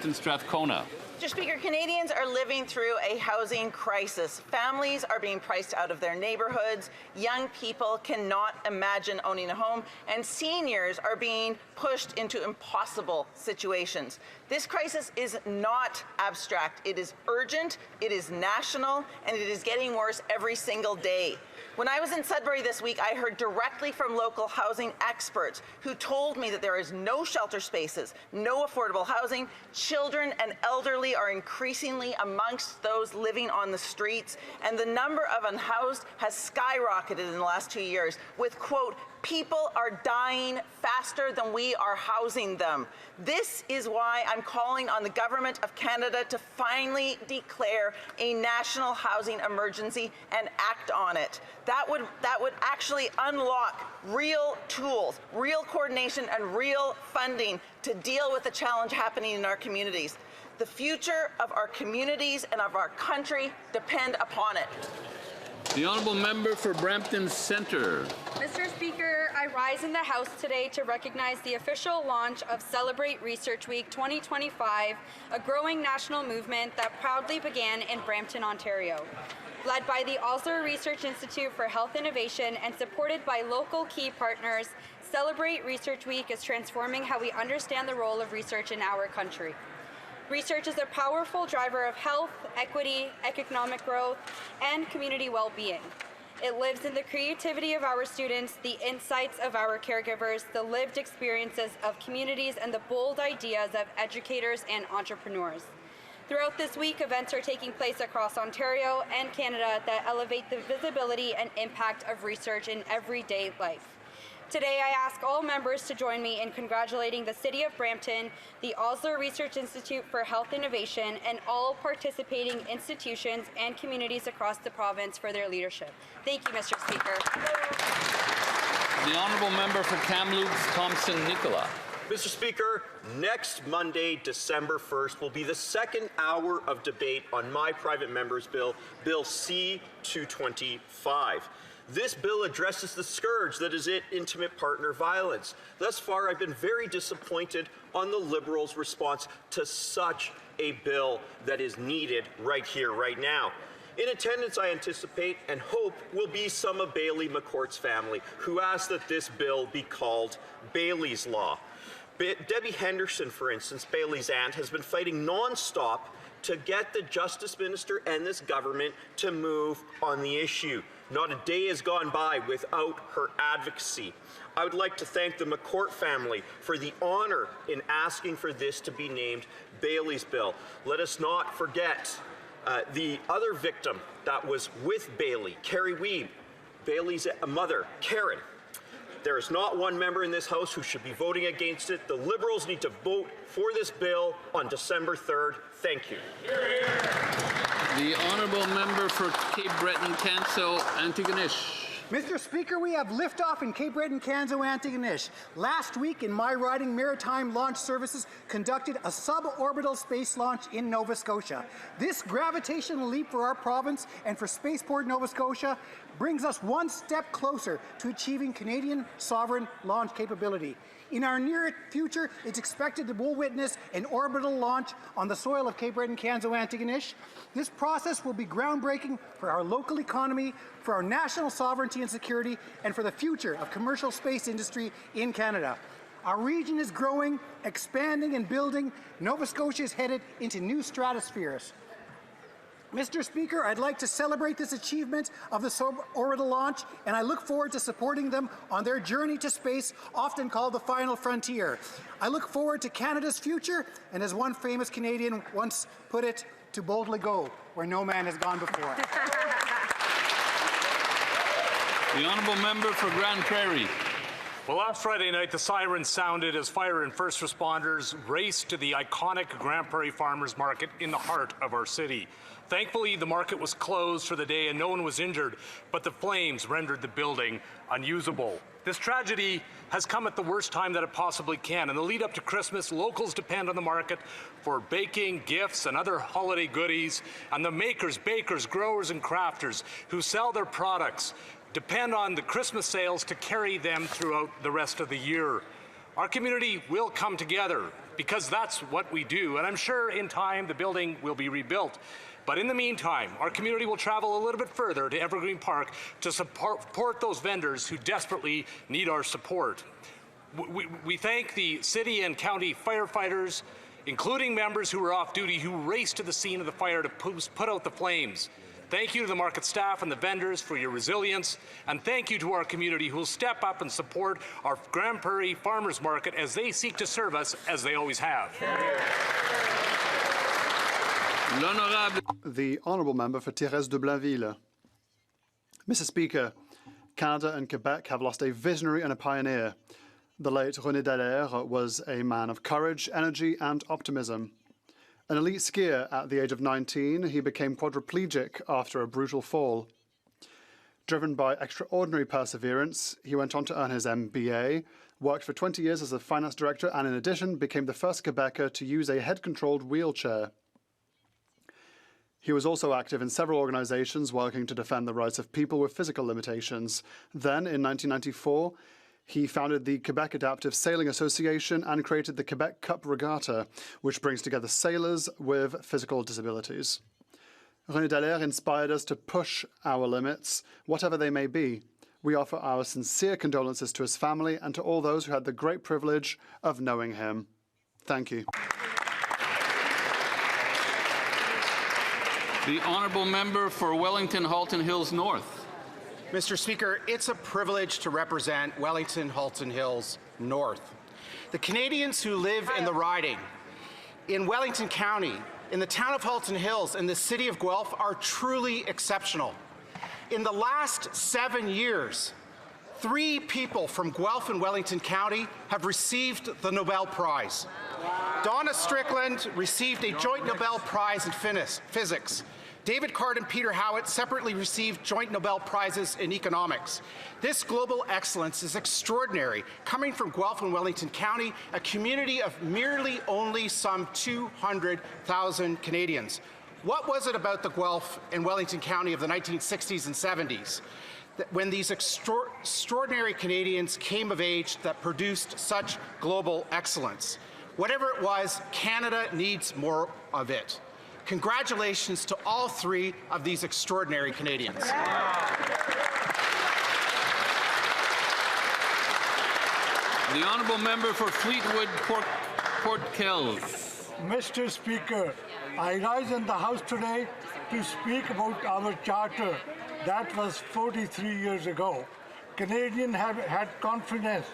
Brampton Strathcona. Mr. Speaker, Canadians are living through a housing crisis. Families are being priced out of their neighborhoods. Young people cannot imagine owning a home, and seniors are being pushed into impossible situations. This crisis is not abstract. It is urgent, it is national, and it is getting worse every single day. When I was in Sudbury this week, I heard directly from local housing experts who told me that there is no shelter spaces, no affordable housing. Children and elderly are increasingly amongst those living on the streets, and the number of unhoused has skyrocketed in the last 2 years with, quote, people are dying faster than we are housing them. This is why I'm calling on the Government of Canada to finally declare a national housing emergency and act on it. That would actually unlock real tools, real coordination, and real funding to deal with the challenge happening in our communities. The future of our communities and of our country depend upon it. The Honourable Member for Brampton Centre. Mr. Speaker, I rise in the House today to recognize the official launch of Celebrate Research Week 2025, a growing national movement that proudly began in Brampton, Ontario. Led by the Osler Research Institute for Health Innovation and supported by local key partners, Celebrate Research Week is transforming how we understand the role of research in our country. Research is a powerful driver of health, equity, economic growth, and community well-being. It lives in the creativity of our students, the insights of our caregivers, the lived experiences of communities, and the bold ideas of educators and entrepreneurs. Throughout this week, events are taking place across Ontario and Canada that elevate the visibility and impact of research in everyday life. Today, I ask all members to join me in congratulating the City of Brampton, the Osler Research Institute for Health Innovation, and all participating institutions and communities across the province for their leadership. Thank you, Mr. Speaker. The Honourable Member for Kamloops Thompson-Nicola. Mr. Speaker, next Monday, December 1st, will be the second hour of debate on my private member's bill, Bill C-225. This bill addresses the scourge that is intimate partner violence. Thus far, I've been very disappointed on the Liberals' response to such a bill that is needed right here, right now. In attendance, I anticipate and hope will be some of Bailey McCourt's family, who asked that this bill be called Bailey's Law. Debbie Henderson, for instance, Bailey's aunt, has been fighting non-stop to get the Justice Minister and this government to move on the issue. Not a day has gone by without her advocacy. I would like to thank the McCourt family for the honor in asking for this to be named Bailey's Bill. Let us not forget the other victim that was with Bailey, Carrie Weeb, Bailey's mother, Karen. There is not one member in this House who should be voting against it. The Liberals need to vote for this bill on December 3rd. Thank you. The Honourable Member for Cape Breton-Canso, Antigonish. Mr. Speaker, we have liftoff in Cape Breton-Canso, Antigonish. Last week, in my riding, Maritime Launch Services conducted a suborbital space launch in Nova Scotia. This gravitational leap for our province and for Spaceport Nova Scotia brings us one step closer to achieving Canadian sovereign launch capability. In our near future, it's expected that we'll witness an orbital launch on the soil of Cape Breton-Canso, Antigonish. This process will be groundbreaking for our local economy, for our national sovereignty and security, and for the future of commercial space industry in Canada. Our region is growing, expanding, and building. Nova Scotia is headed into new stratospheres. Mr. Speaker, I'd like to celebrate this achievement of the suborbital launch, and I look forward to supporting them on their journey to space, often called the final frontier. I look forward to Canada's future, and as one famous Canadian once put it, to boldly go where no man has gone before. The Honourable Member for Grand Prairie. Well, last Friday night, the sirens sounded as fire and first responders raced to the iconic Grand Prairie Farmers Market in the heart of our city. Thankfully, the market was closed for the day and no one was injured, but the flames rendered the building unusable. This tragedy has come at the worst time that it possibly can. In the lead up to Christmas, locals depend on the market for baking, gifts, and other holiday goodies, and the makers, bakers, growers, and crafters who sell their products depend on the Christmas sales to carry them throughout the rest of the year. Our community will come together because that's what we do. And I'm sure in time the building will be rebuilt. But in the meantime, our community will travel a little bit further to Evergreen Park to support those vendors who desperately need our support. We thank the city and county firefighters, including members who were off duty who raced to the scene of the fire to put out the flames. Thank you to the market staff and the vendors for your resilience, and thank you to our community who will step up and support our Grand Prairie Farmers Market as they seek to serve us as they always have. The Honourable Member for Thérèse de Blainville. Mr. Speaker, Canada and Quebec have lost a visionary and a pioneer. The late René Dallaire was a man of courage, energy and optimism. An elite skier at the age of 19, he became quadriplegic after a brutal fall. Driven by extraordinary perseverance, he went on to earn his MBA, worked for 20 years as a finance director, and in addition became the first Quebecer to use a head-controlled wheelchair. He was also active in several organizations working to defend the rights of people with physical limitations. Then, in 1994, he founded the Quebec Adaptive Sailing Association and created the Quebec Cup Regatta, which brings together sailors with physical disabilities. René Dallaire inspired us to push our limits, whatever they may be. We offer our sincere condolences to his family and to all those who had the great privilege of knowing him. Thank you. The Honourable Member for Wellington-Halton Hills North. Mr. Speaker, it's a privilege to represent Wellington-Halton Hills North. The Canadians who live in the riding, in Wellington County, in the town of Halton Hills, and the city of Guelph are truly exceptional. In the last 7 years, 3 people from Guelph and Wellington County have received the Nobel Prize. Donna Strickland received a joint Nobel Prize in physics. David Card and Peter Howitt separately received joint Nobel Prizes in economics. This global excellence is extraordinary, coming from Guelph and Wellington County, a community of merely only some 200,000 Canadians. What was it about the Guelph and Wellington County of the 1960s and 70s when these extraordinary Canadians came of age that produced such global excellence? Whatever it was, Canada needs more of it. Congratulations to all 3 of these extraordinary Canadians. The Honourable Member for Fleetwood Port Kells. Mr. Speaker, I rise in the House today to speak about our charter that was 43 years ago. Canadians have had confidence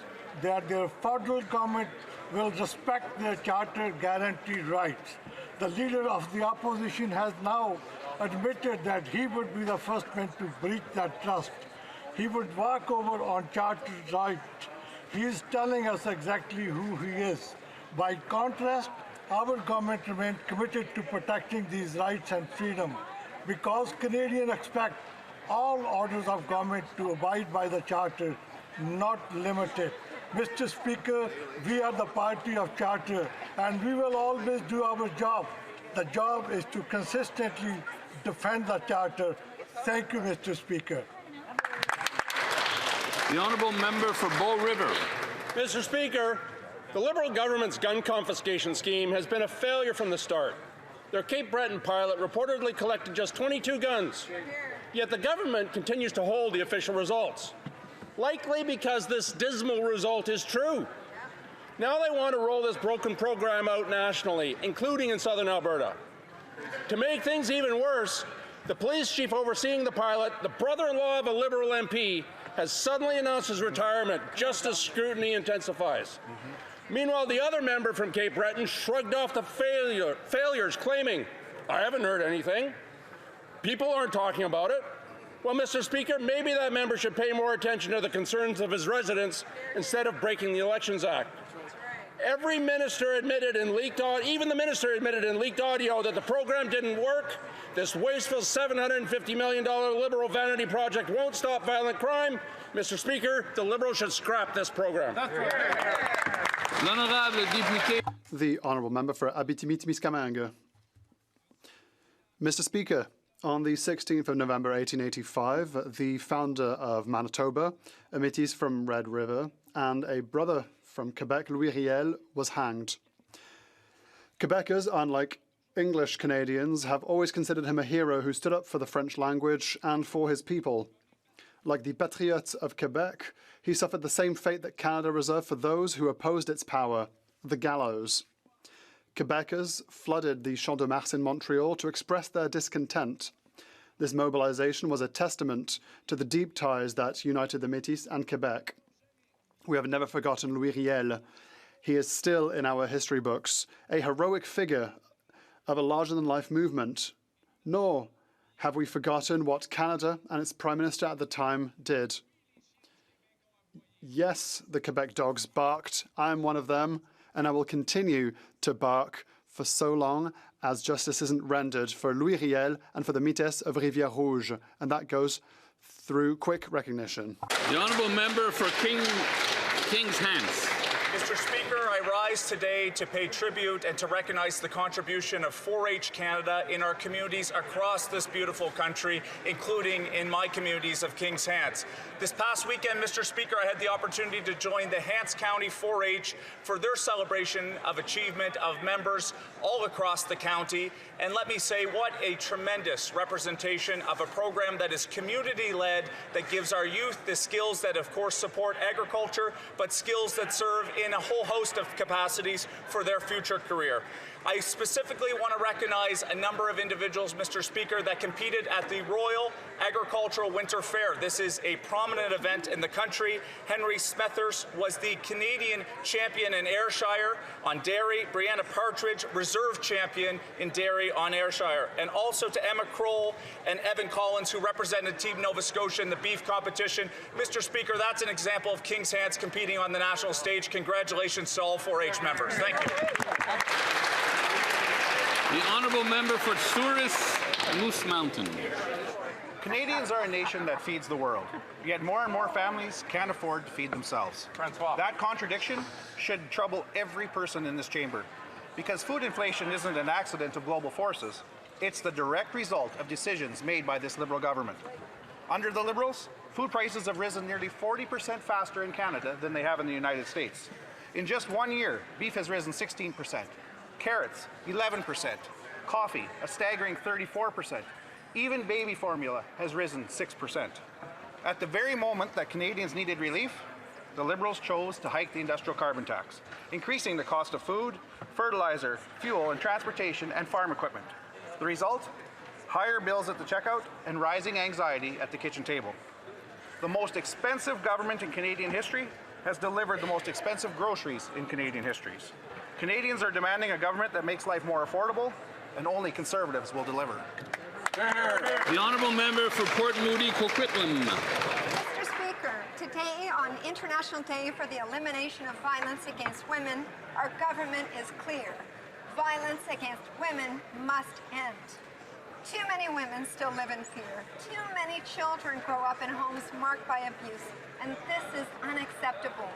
that their federal government will respect their charter guaranteed rights. The leader of the opposition has now admitted that he would be the first man to breach that trust. He would walk over on charter rights. He is telling us exactly who he is. By contrast, our government remains committed to protecting these rights and freedom because Canadians expect all orders of government to abide by the charter, not limit it. Mr. Speaker, we are the party of charter and we will always do our job. The job is to consistently defend the charter. Thank you, Mr. Speaker. The Honourable Member for Bow River. Mr. Speaker, the Liberal government's gun confiscation scheme has been a failure from the start. Their Cape Breton pilot reportedly collected just 22 guns, yet the government continues to hold the official results. Likely because this dismal result is true. Now they want to roll this broken program out nationally, including in southern Alberta. To make things even worse, the police chief overseeing the pilot, the brother-in-law of a Liberal MP, has suddenly announced his retirement just as scrutiny intensifies. Meanwhile, the other member from Cape Breton shrugged off the failures, claiming, "I haven't heard anything. People aren't talking about it." Well, Mr. Speaker, maybe that member should pay more attention to the concerns of his residents instead of breaking the Elections Act. Every minister admitted in leaked audio, even the minister admitted in leaked audio that the program didn't work. This wasteful $750 million Liberal vanity project won't stop violent crime. Mr. Speaker, the Liberals should scrap this program. The Honourable Member for Abitibi-Témiscamingue. Mr. Speaker, on the 16th of November 1885, the founder of Manitoba, a métis from Red River, and a brother from Quebec, Louis Riel, was hanged. Quebecers, unlike English Canadians, have always considered him a hero who stood up for the French language and for his people. Like the Patriots of Quebec, he suffered the same fate that Canada reserved for those who opposed its power, the gallows. Quebecers flooded the Champ de Mars in Montreal to express their discontent. This mobilization was a testament to the deep ties that united the Métis and Quebec. We have never forgotten Louis Riel. He is still in our history books, a heroic figure of a larger-than-life movement. Nor have we forgotten what Canada and its Prime Minister at the time did. Yes, the Quebec dogs barked. I am one of them, and I will continue to bark for so long as justice isn't rendered for Louis Riel and for the Métis of Rivière-Rouge, and that goes through quick recognition. The honourable member for King's Hands. Mr. Speaker, I rise today to pay tribute and to recognize the contribution of 4-H Canada in our communities across this beautiful country, including in my communities of King's Hands. This past weekend, Mr. Speaker, I had the opportunity to join the Hants County 4-H for their celebration of achievement of members all across the county. And let me say, what a tremendous representation of a program that is community-led, that gives our youth the skills that, of course, support agriculture, but skills that serve in a whole host of capacities for their future career. I specifically want to recognize a number of individuals, Mr. Speaker, that competed at the Royal Agricultural Winter Fair. This is a prominent event in the country. Henry Smethurst was the Canadian champion in Ayrshire on dairy. Brianna Partridge, reserve champion in dairy on Ayrshire. And also to Emma Kroll and Evan Collins, who represented Team Nova Scotia in the beef competition. Mr. Speaker, that's an example of King's Hands competing on the national stage. Congratulations to all 4-H members. Thank you. The honourable member for Souris Moose Mountain. Canadians are a nation that feeds the world, yet more and more families can't afford to feed themselves. That contradiction should trouble every person in this chamber, because food inflation isn't an accident of global forces. It's the direct result of decisions made by this Liberal government. Under the Liberals, food prices have risen nearly 40% faster in Canada than they have in the United States. In just 1 year, beef has risen 16%. Carrots, 11%. Coffee, a staggering 34%. Even baby formula has risen 6%. At the very moment that Canadians needed relief, the Liberals chose to hike the industrial carbon tax, increasing the cost of food, fertilizer, fuel, and transportation and farm equipment. The result? Higher bills at the checkout and rising anxiety at the kitchen table. The most expensive government in Canadian history has delivered the most expensive groceries in Canadian histories. Canadians are demanding a government that makes life more affordable, and only Conservatives will deliver. The honourable member for Port Moody, Coquitlam. Mr. Speaker, today on International Day for the Elimination of Violence Against Women, our government is clear. Violence against women must end. Too many women still live in fear. Too many children grow up in homes marked by abuse, and this is unacceptable.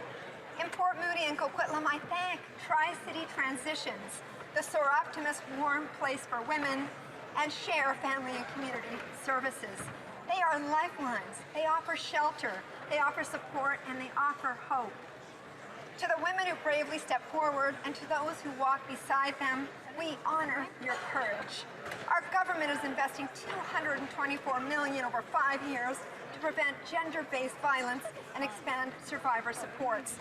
In Port Moody and Coquitlam, I thank Tri-City Transitions, the Soar Optimist warm place for women, and Scheer Family and Community Services. They are lifelines. They offer shelter, they offer support, and they offer hope. To the women who bravely step forward and to those who walk beside them, we honor your courage. Our government is investing $224 million over 5 years to prevent gender-based violence and expand survivor supports.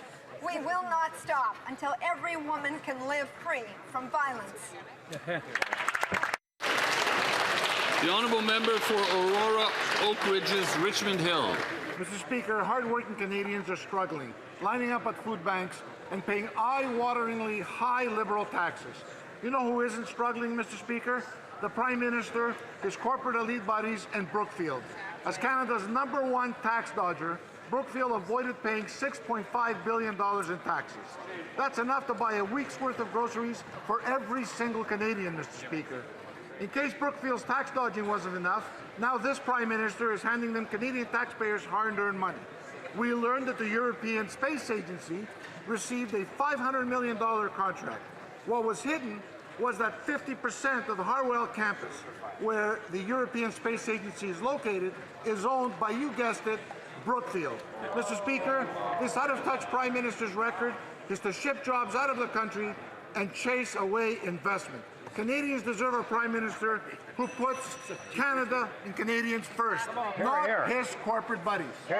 We will not stop until every woman can live free from violence. The honourable member for Aurora Oak Ridges, Richmond Hill. Mr. Speaker, hard-working Canadians are struggling, lining up at food banks and paying eye-wateringly high Liberal taxes. You know who isn't struggling, Mr. Speaker? The Prime Minister, his corporate elite buddies, and Brookfield. As Canada's #1 tax dodger, Brookfield avoided paying $6.5 billion in taxes. That's enough to buy a week's worth of groceries for every single Canadian, Mr. Speaker. In case Brookfield's tax dodging wasn't enough, now this Prime Minister is handing them Canadian taxpayers' hard-earned money. We learned that the European Space Agency received a $500 million contract. What was hidden was that 50% of the Harwell campus, where the European Space Agency is located, is owned by, you guessed it, Brookfield. Mr. Speaker, this out-of-touch Prime Minister's record is to ship jobs out of the country and chase away investment. Canadians deserve a Prime Minister who puts Canada and Canadians first, not his corporate buddies. The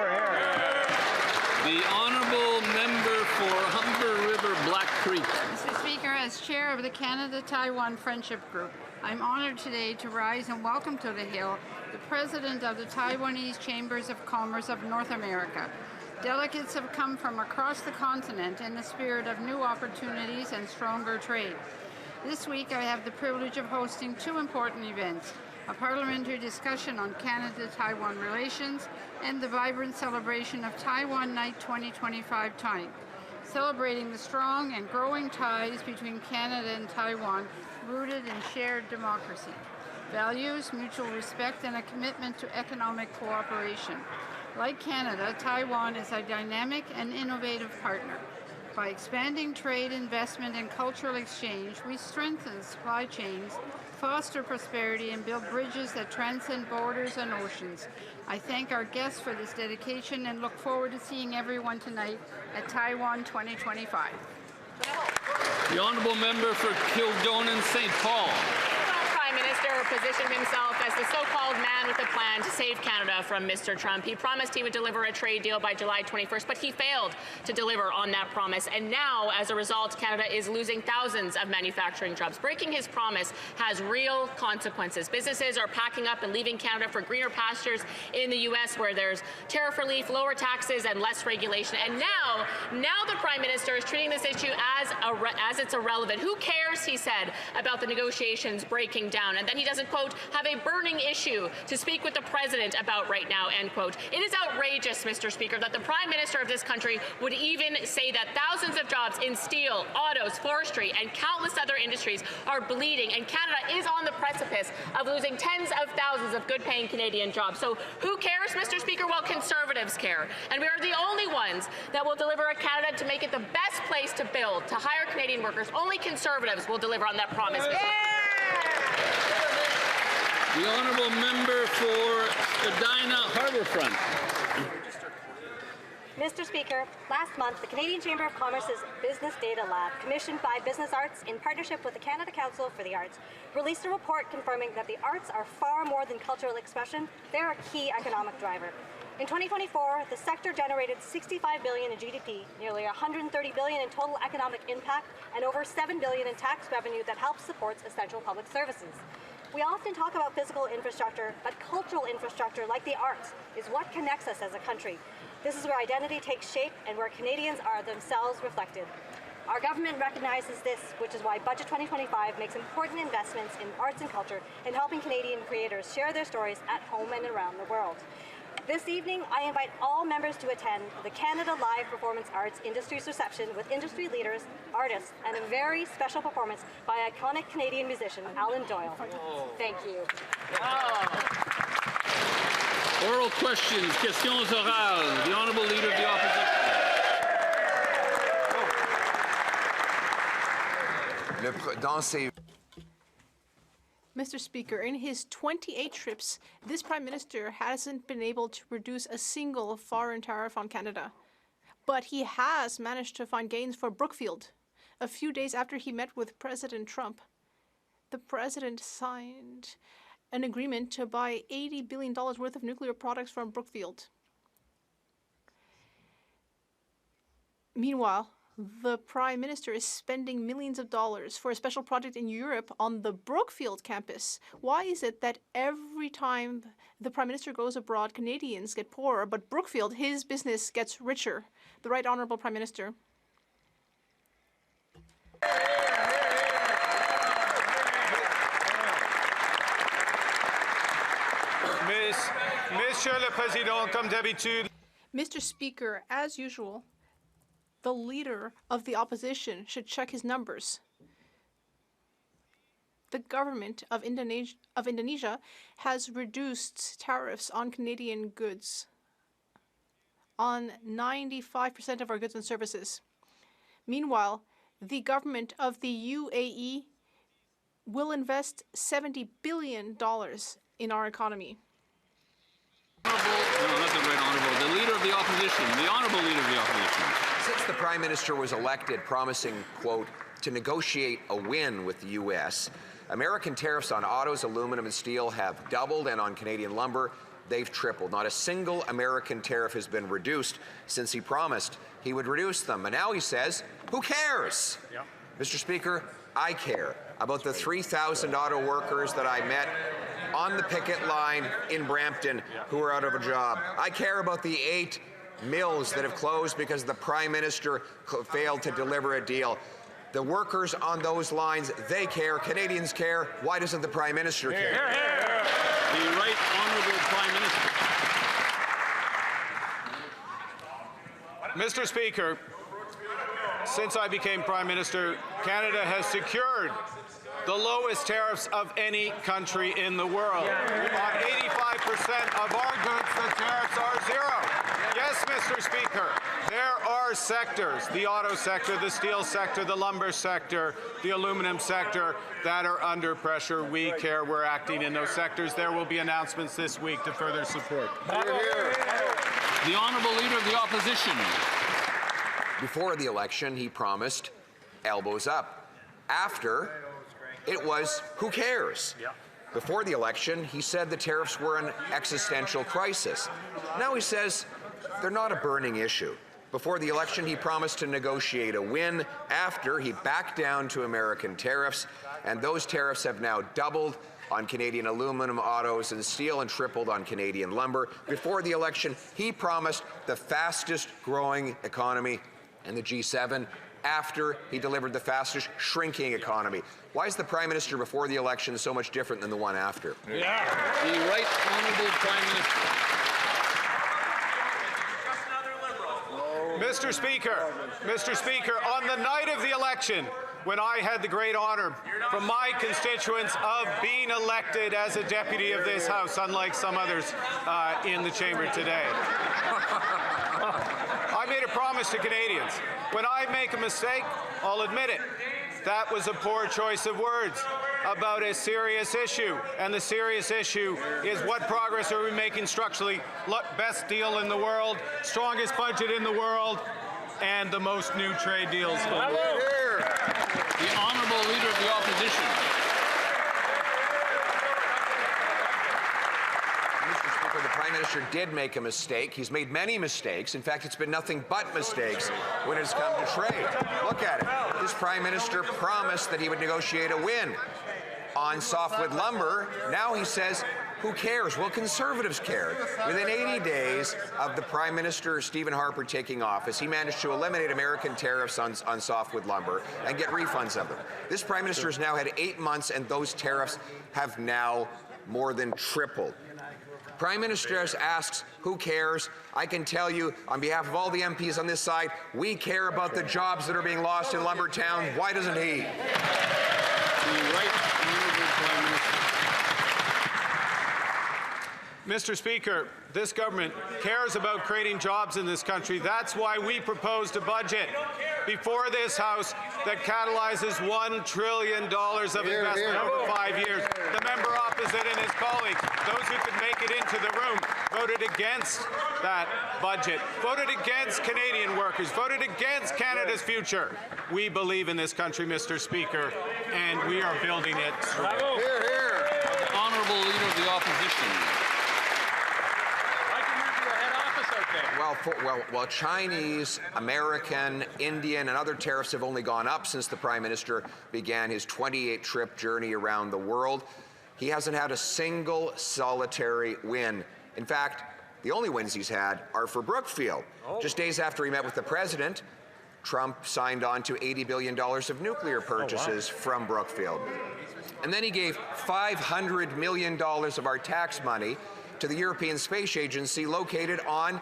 honourable member for Humber River Black Creek. Mr. Speaker, as chair of the Canada-Taiwan Friendship Group, I'm honoured today to rise and welcome to the Hill the President of the Taiwanese Chambers of Commerce of North America. Delegates have come from across the continent in the spirit of new opportunities and stronger trade. This week I have the privilege of hosting two important events, a parliamentary discussion on Canada-Taiwan relations and the vibrant celebration of Taiwan Night 2025 time, celebrating the strong and growing ties between Canada and Taiwan rooted in shared democracy, values, mutual respect, and a commitment to economic cooperation. Like Canada, Taiwan is a dynamic and innovative partner. By expanding trade, investment, and cultural exchange, we strengthen supply chains, foster prosperity, and build bridges that transcend borders and oceans. I thank our guests for this dedication and look forward to seeing everyone tonight at Taiwan 2025. The honourable member for Kildonan St. Paul. Prime Minister positioned himself as the so-called man with a plan to save Canada from Mr. Trump. He promised he would deliver a trade deal by July 21st, but he failed to deliver on that promise. And now, as a result, Canada is losing thousands of manufacturing jobs. Breaking his promise has real consequences. Businesses are packing up and leaving Canada for greener pastures in the U.S., where there's tariff relief, lower taxes, and less regulation. And now the Prime Minister is treating this issue as it's irrelevant. Who cares, he said, about the negotiations breaking down? And then he doesn't, quote, have a burning issue to speak with the President about right now, end quote. It is outrageous, Mr. Speaker, that the Prime Minister of this country would even say that thousands of jobs in steel, autos, forestry, and countless other industries are bleeding, and Canada is on the precipice of losing tens of thousands of good-paying Canadian jobs. So who cares, Mr. Speaker? Well, Conservatives care. And we are the only ones that will deliver a Canada to make it the best place to build, to hire Canadian workers. Only Conservatives will deliver on that promise. The honourable member for Spadina Harbourfront. Mr. Speaker, last month, the Canadian Chamber of Commerce's Business Data Lab, commissioned by Business Arts in partnership with the Canada Council for the Arts, released a report confirming that the arts are far more than cultural expression. They're a key economic driver. In 2024, the sector generated $65 billion in GDP, nearly $130 billion in total economic impact, and over $7 billion in tax revenue that helps support essential public services. We often talk about physical infrastructure, but cultural infrastructure, like the arts, is what connects us as a country. This is where identity takes shape and where Canadians are themselves reflected. Our government recognizes this, which is why Budget 2025 makes important investments in arts and culture and helping Canadian creators share their stories at home and around the world. This evening, I invite all members to attend the Canada Live Performance Arts Industry's reception with industry leaders, artists, and a very special performance by iconic Canadian musician Alan Doyle. Thank you. Oral questions, questions orales. The honourable leader of the opposition. Mr. Speaker, in his 28 trips, this Prime Minister hasn't been able to reduce a single foreign tariff on Canada. But he has managed to find gains for Brookfield. A few days after he met with President Trump, the President signed an agreement to buy $80 billion worth of nuclear products from Brookfield. Meanwhile, the Prime Minister is spending millions of dollars for a special project in Europe on the Brookfield campus. Why is it that every time the Prime Minister goes abroad, Canadians get poorer, but Brookfield, his business, gets richer? The Right Honourable Prime Minister. Monsieur le Président, comme d'habitude. Mr. Speaker, as usual, the leader of the opposition should check his numbers. The government of Indonesia has reduced tariffs on Canadian goods on 95% of our goods and services. Meanwhile, the government of the UAE will invest $70 billion in our economy. No, not the Right Honourable. The Leader of the Opposition. The Honourable Leader of the Opposition. Since the Prime Minister was elected promising, quote, to negotiate a win with the U.S. American tariffs on autos, aluminum, and steel have doubled, and on Canadian lumber, they've tripled. Not a single American tariff has been reduced since he promised he would reduce them. And now he says, who cares? Yep. Mr. Speaker, I care about the 3,000 auto workers that I met on the picket line in Brampton who are out of a job. I care about the 8 mills that have closed because the Prime Minister failed to deliver a deal. The workers on those lines, they care. Canadians care. Why doesn't the Prime Minister care? The Right Honourable Prime Minister. Mr. Speaker, since I became Prime Minister, Canada has secured the lowest tariffs of any country in the world. On 85% of our goods, the tariffs are zero. Yes, Mr. Speaker, there are sectors, the auto sector, the steel sector, the lumber sector, the aluminum sector, that are under pressure. We care. We're acting in those sectors. There will be announcements this week to further support. The Honourable Leader of the Opposition. Before the election, he promised elbows up. After, it was who cares? Before the election, he said the tariffs were an existential crisis. Now he says they're not a burning issue. Before the election, he promised to negotiate a win. After, he backed down to American tariffs, and those tariffs have now doubled on Canadian aluminum, autos, and steel, and tripled on Canadian lumber. Before the election, he promised the fastest growing economy in the G7. After, he delivered the fastest shrinking economy. Why is the Prime Minister before the election so much different than the one after? The Right Honourable Prime Minister. Mr. Speaker, on the night of the election, when I had the great honor from my constituents of being elected as a deputy of this House, unlike some others in the chamber today, I made a promise to Canadians. When I make a mistake, I'll admit it. That was a poor choice of words about a serious issue. And the serious issue is what progress are we making structurally? Best deal in the world, strongest budget in the world, and the most new trade deals in the world. The Honourable Leader of the Opposition. Mr. Speaker, the Prime Minister did make a mistake. He's made many mistakes. In fact, it's been nothing but mistakes when it's come to trade. Look at it. This Prime Minister promised that he would negotiate a win on softwood lumber. Now he says, who cares? Well, Conservatives care. Within 80 days of the Prime Minister, Stephen Harper, taking office, he managed to eliminate American tariffs on softwood lumber and get refunds of them. This Prime Minister has now had 8 months, and those tariffs have now more than tripled. Prime Minister asks, who cares? I can tell you, on behalf of all the MPs on this side, we care about the jobs that are being lost in Lumbertown. Why doesn't he? The Right Honourable Prime Minister. Mr. Speaker, this government cares about creating jobs in this country. That's why we proposed a budget before this House that catalyzes $1 trillion of investment over 5 years. The member opposite and his colleagues, those who could make it into the room, voted against that budget, voted against Canadian workers, voted against Canada's future. We believe in this country, Mr. Speaker, and we are building it. The Honourable Leader of the Opposition. Well, Chinese, American, Indian, and other tariffs have only gone up since the Prime Minister began his 28-trip journey around the world. He hasn't had a single solitary win. In fact, the only wins he's had are for Brookfield. Just days after he met with the President, Trump signed on to $80 billion of nuclear purchases from Brookfield. And then he gave $500 million of our tax money to the European Space Agency located on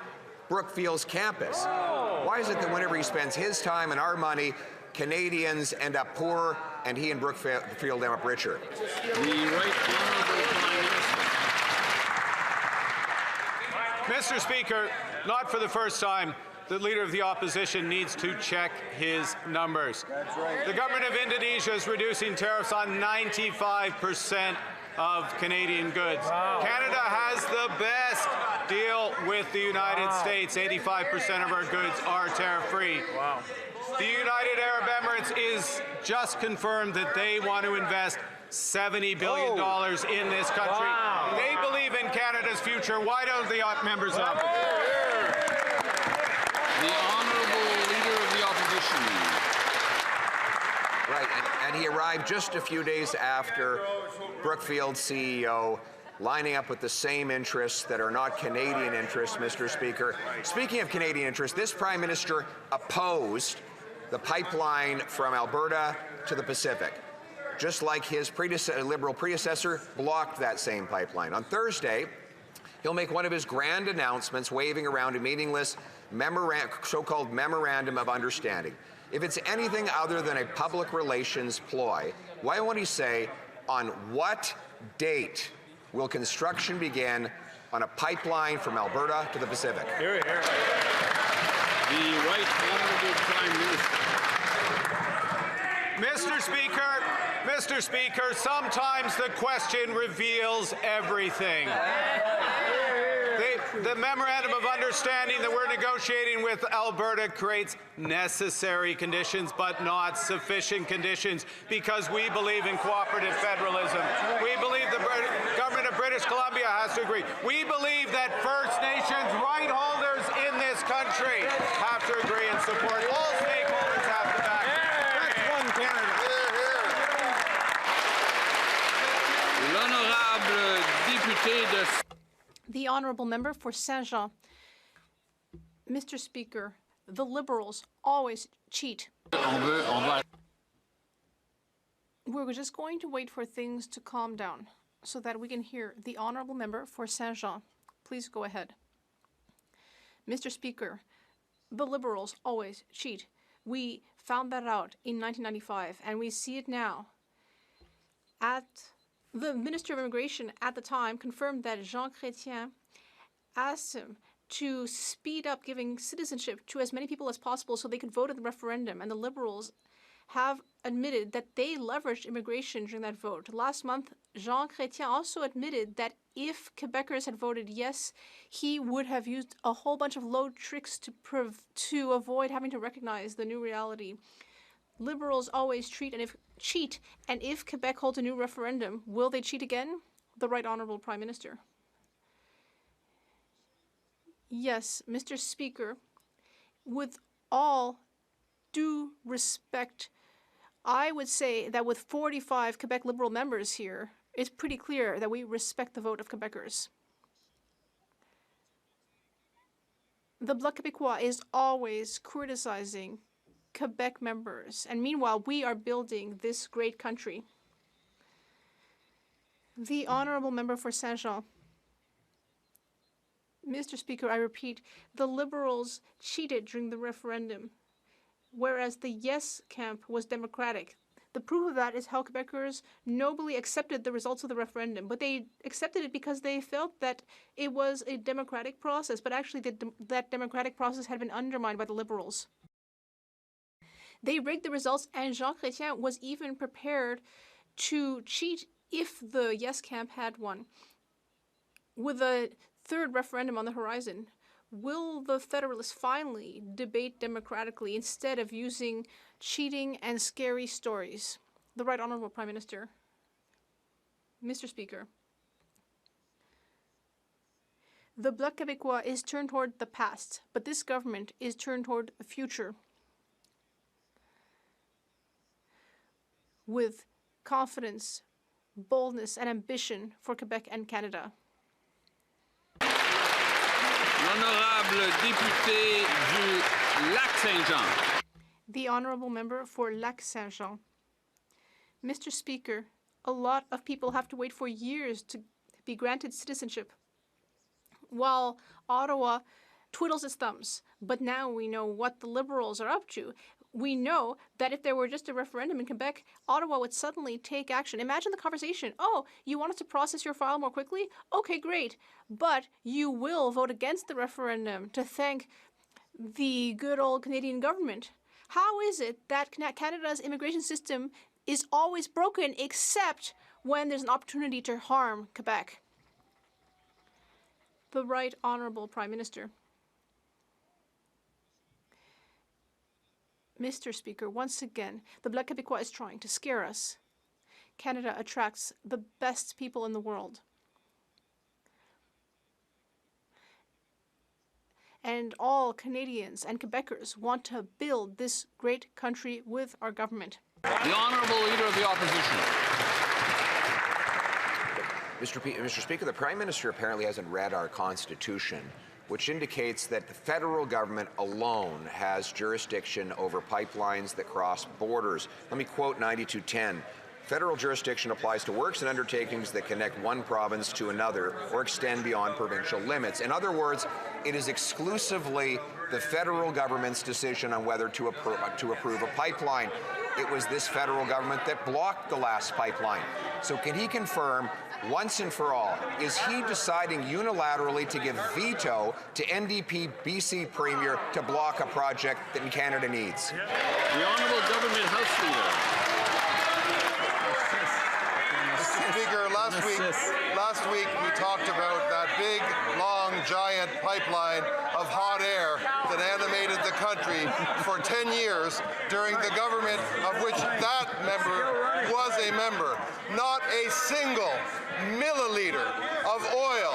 Brookfield's campus. Why is it that whenever he spends his time and our money, Canadians end up poor and he and Brookfield end up richer? The Right Honourable Prime Minister. Mr. Speaker, not for the first time, the Leader of the Opposition needs to check his numbers. The government of Indonesia is reducing tariffs on 95% of Canadian goods. Canada has the best deal with the United States. 85% of our goods are tariff-free. The United Arab Emirates is just confirmed that they want to invest $70 billion in this country. Wow. They believe in Canada's future. Why don't the members up? The Honourable Leader of the Opposition. Right, and he arrived just a few days after Brookfield's CEO, lining up with the same interests that are not Canadian interests, Mr. Speaker. Speaking of Canadian interests, this Prime Minister opposed the pipeline from Alberta to the Pacific, just like his Liberal predecessor blocked that same pipeline. On Thursday, he'll make one of his grand announcements, waving around a meaningless so-called Memorandum of Understanding. If it's anything other than a public relations ploy, why won't he say on what date will construction begin on a pipeline from Alberta to the Pacific? Hear, hear. The Right Honourable Prime Minister. Mr. Speaker, sometimes the question reveals everything. The Memorandum of Understanding that we're negotiating with Alberta creates necessary conditions, but not sufficient conditions, because we believe in cooperative federalism. We believe the government of British Columbia has to agree. We believe that First Nations right holders in this country have to agree and support. All stakeholders have to back. That's one Canada. L'honorable député de... The Honourable Member for Saint-Jean. Mr. Speaker, the Liberals always cheat. We're just going to wait for things to calm down so that we can hear the Honourable Member for Saint-Jean. Please go ahead. Mr. Speaker, the Liberals always cheat. We found that out in 1995, and we see it now. The Minister of Immigration at the time confirmed that Jean Chrétien asked him to speed up giving citizenship to as many people as possible so they could vote in the referendum, and the Liberals have admitted that they leveraged immigration during that vote. Last month, Jean Chrétien also admitted that if Quebecers had voted yes, he would have used a whole bunch of low tricks to avoid having to recognize the new reality. Liberals always cheat, and if Quebec holds a new referendum, will they cheat again? The Right Honourable Prime Minister. Yes, Mr. Speaker, with all due respect, I would say that with 45 Quebec Liberal members here, it's pretty clear that we respect the vote of Quebecers. The Bloc Québécois is always criticizing Quebec members, and meanwhile, we are building this great country. The Honourable Member for Saint-Jean. Mr. Speaker, I repeat, the Liberals cheated during the referendum, whereas the yes camp was democratic. The proof of that is how Quebecers nobly accepted the results of the referendum, but they accepted it because they felt that it was a democratic process, but actually that democratic process had been undermined by the Liberals. They rigged the results, and Jean Chrétien was even prepared to cheat if the yes camp had won. With a third referendum on the horizon, will the Federalists finally debate democratically instead of using cheating and scary stories? The Right Honourable Prime Minister. Mr. Speaker. The Bloc Québécois is turned toward the past, but this government is turned toward the future. With confidence, boldness, and ambition for Quebec and Canada. L'honorable député du Lac-Saint-Jean. The Honourable Member for Lac-Saint-Jean. Mr. Speaker, a lot of people have to wait for years to be granted citizenship, while Ottawa twiddles its thumbs. But now we know what the Liberals are up to. We know that if there were just a referendum in Quebec, Ottawa would suddenly take action. Imagine the conversation. Oh, you want us to process your file more quickly? Okay, great. But you will vote against the referendum to thank the good old Canadian government. How is it that Canada's immigration system is always broken except when there's an opportunity to harm Quebec? The Right Honourable Prime Minister. Mr. Speaker, once again, the Bloc Québécois is trying to scare us. Canada attracts the best people in the world. And all Canadians and Quebecers want to build this great country with our government. The Honourable Leader of the Opposition. Mr. Speaker, the Prime Minister apparently hasn't read our Constitution, which indicates that the federal government alone has jurisdiction over pipelines that cross borders. Let me quote 9210. Federal jurisdiction applies to works and undertakings that connect one province to another or extend beyond provincial limits. In other words, it is exclusively the federal government's decision on whether to approve a pipeline. It was this federal government that blocked the last pipeline. So can he confirm, once and for all, is he deciding unilaterally to give veto to NDP BC Premier to block a project that Canada needs? The Honourable Government House Leader. Mr. Speaker, last week we talked about that big, long, giant pipeline of hot air that animated the country for 10 years during the government of which that member was a member. Not a single milliliter of oil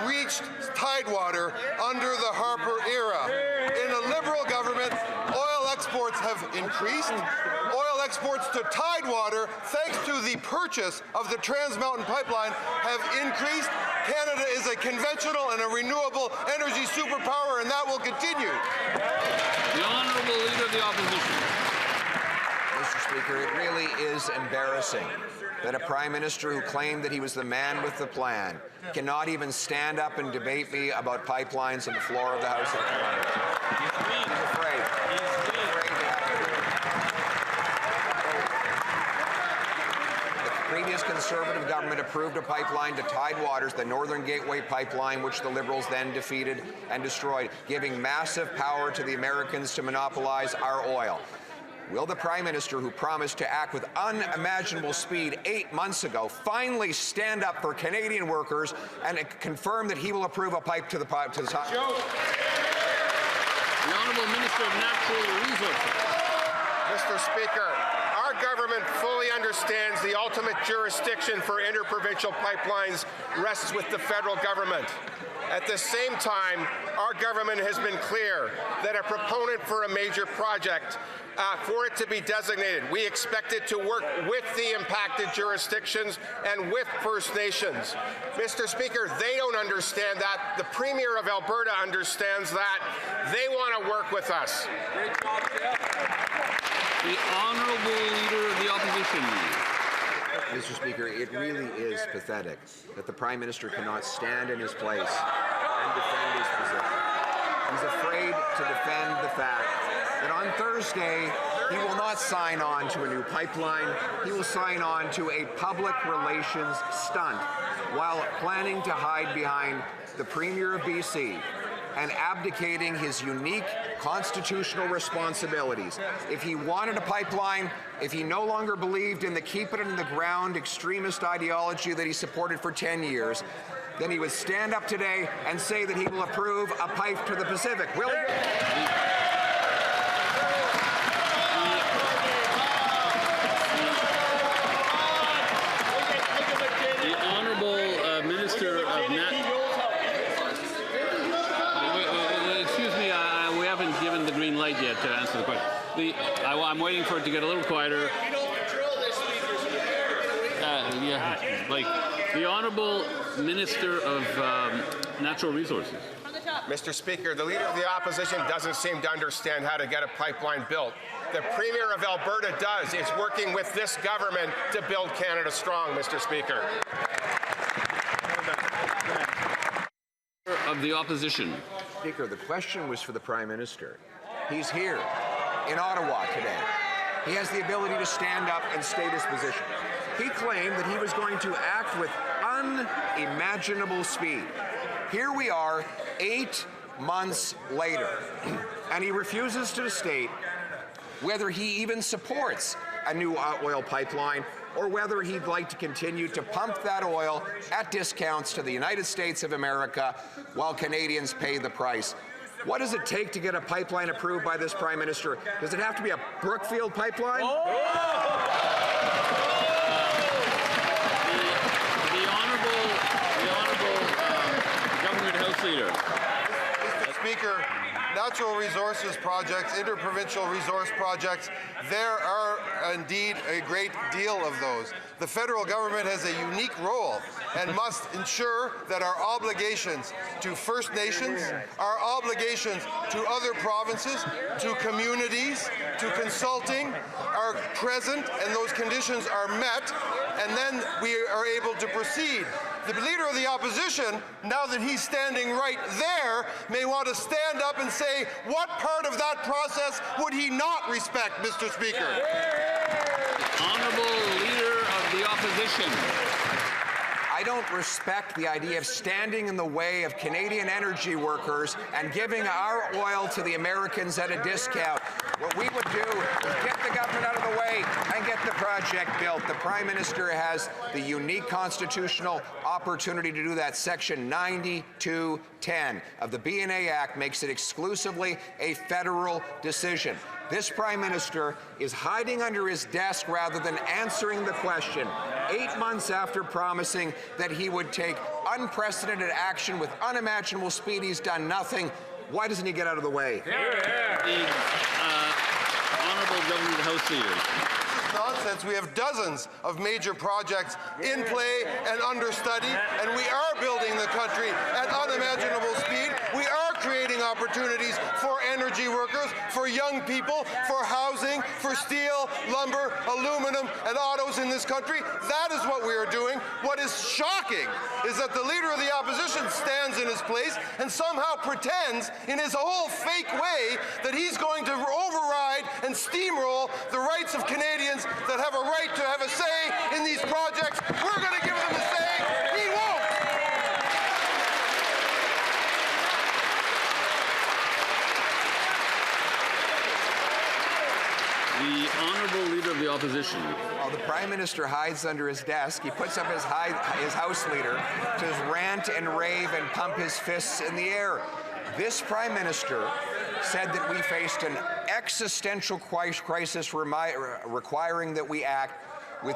reached Tidewater under the Harper era. In a Liberal government, oil exports have increased. Oil exports to Tidewater, thanks to the purchase of the Trans Mountain Pipeline, have increased. Canada is a conventional and a renewable energy superpower, and that will continue. The Honourable Leader of the Opposition. Mr. Speaker, it really is embarrassing that a Prime Minister who claimed that he was the man with the plan cannot even stand up and debate me about pipelines on the floor of the House of Commons. He's afraid. The previous Conservative government approved a pipeline to Tidewaters, the Northern Gateway Pipeline, which the Liberals then defeated and destroyed, giving massive power to the Americans to monopolize our oil. Will the Prime Minister, who promised to act with unimaginable speed 8 months ago, finally stand up for Canadian workers and confirm that he will approve a pipe to the top? The Honourable Minister of Natural Resources. Mr. Speaker, our government fully understands the ultimate jurisdiction for interprovincial pipelines rests with the federal government. At the same time, our government has been clear that a proponent for a major project, for it to be designated, we expect it to work with the impacted jurisdictions and with First Nations. Mr. Speaker, they don't understand that. The Premier of Alberta understands that. They want to work with us. The Honourable Leader of the Opposition. Mr. Speaker, it really is pathetic that the Prime Minister cannot stand in his place and defend his position. He's afraid to defend the fact that on Thursday, he will not sign on to a new pipeline. He will sign on to a public relations stunt while planning to hide behind the Premier of BC and abdicating his unique constitutional responsibilities. If he wanted a pipeline, if he no longer believed in the keep it in the ground extremist ideology that he supported for 10 years, then he would stand up today and say that he will approve a pipe to the Pacific. Will he? The Honourable Minister of Excuse me, we haven't given the green light yet to answer the question. I'm waiting for it to get a little quieter. The Honourable Minister of Natural Resources. Mr. Speaker, the Leader of the Opposition doesn't seem to understand how to get a pipeline built. The Premier of Alberta does. Is working with this government to build Canada strong, Mr. Speaker. Of the Opposition. Speaker, the question was for the Prime Minister. He's here in Ottawa today. He has the ability to stand up and state his position. He claimed that he was going to act with unimaginable speed. Here we are 8 months later, and he refuses to state whether he even supports a new oil pipeline or whether he'd like to continue to pump that oil at discounts to the United States of America while Canadians pay the price. What does it take to get a pipeline approved by this Prime Minister? Does it have to be a Brookfield pipeline? The honourable government House Leader. Mr. Speaker, natural resources projects, interprovincial resource projects, there are indeed a great deal of those. The federal government has a unique role and must ensure that our obligations to First Nations, our obligations to other provinces, to communities, to consulting are present and those conditions are met, and then we are able to proceed. The Leader of the Opposition, now that he's standing right there, may want to stand up and say what part of that process would he not respect, Mr. Speaker? The Honourable Leader of the Opposition. I don't respect the idea of standing in the way of Canadian energy workers and giving our oil to the Americans at a discount. What we would do is get the government out of the way and get the project built. The Prime Minister has the unique constitutional opportunity to do that. Section 9210 of the BNA Act makes it exclusively a federal decision. This Prime Minister is hiding under his desk rather than answering the question. 8 months after promising that he would take unprecedented action with unimaginable speed, he's done nothing. Why doesn't he get out of the way? The Honourable Government House Leader. Nonsense. We have dozens of major projects in play and under study, and we are building the country at unimaginable speed. We are creating opportunities for energy workers, for young people, for housing, for steel, lumber, aluminum, and autos in this country. That is what we are doing. What is shocking is that the Leader of the Opposition stands in his place and somehow pretends in his whole fake way that he's going to override and steamroll the rights of Canadians that have a right to have a say in these projects. We're going to give them a say. He won't. The Honourable Leader of the Opposition. While the Prime Minister hides under his desk, he puts up his House Leader to rant and rave and pump his fists in the air. This Prime Minister said that we faced an existential crisis requiring that we act with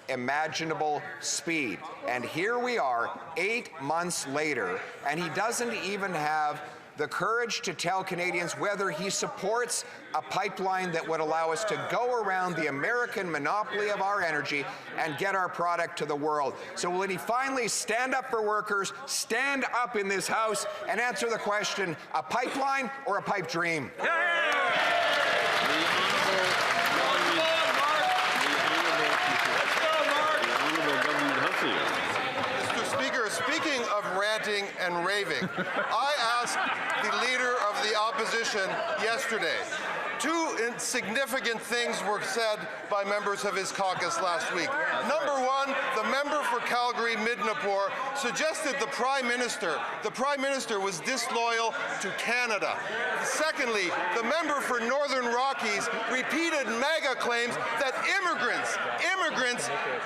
unimaginable speed. And here we are 8 months later, and he doesn't even have the courage to tell Canadians whether he supports a pipeline that would allow us to go around the American monopoly of our energy and get our product to the world. So will he finally stand up for workers, stand up in this House, and answer the question, a pipeline or a pipe dream? Speaking of ranting and raving, I asked the Leader of the Opposition yesterday. Two significant things were said by members of his caucus last week. Number one, the member for Calgary-Midnapore suggested the Prime Minister was disloyal to Canada. Secondly, the member for Northern Rockies repeated mega claims that immigrants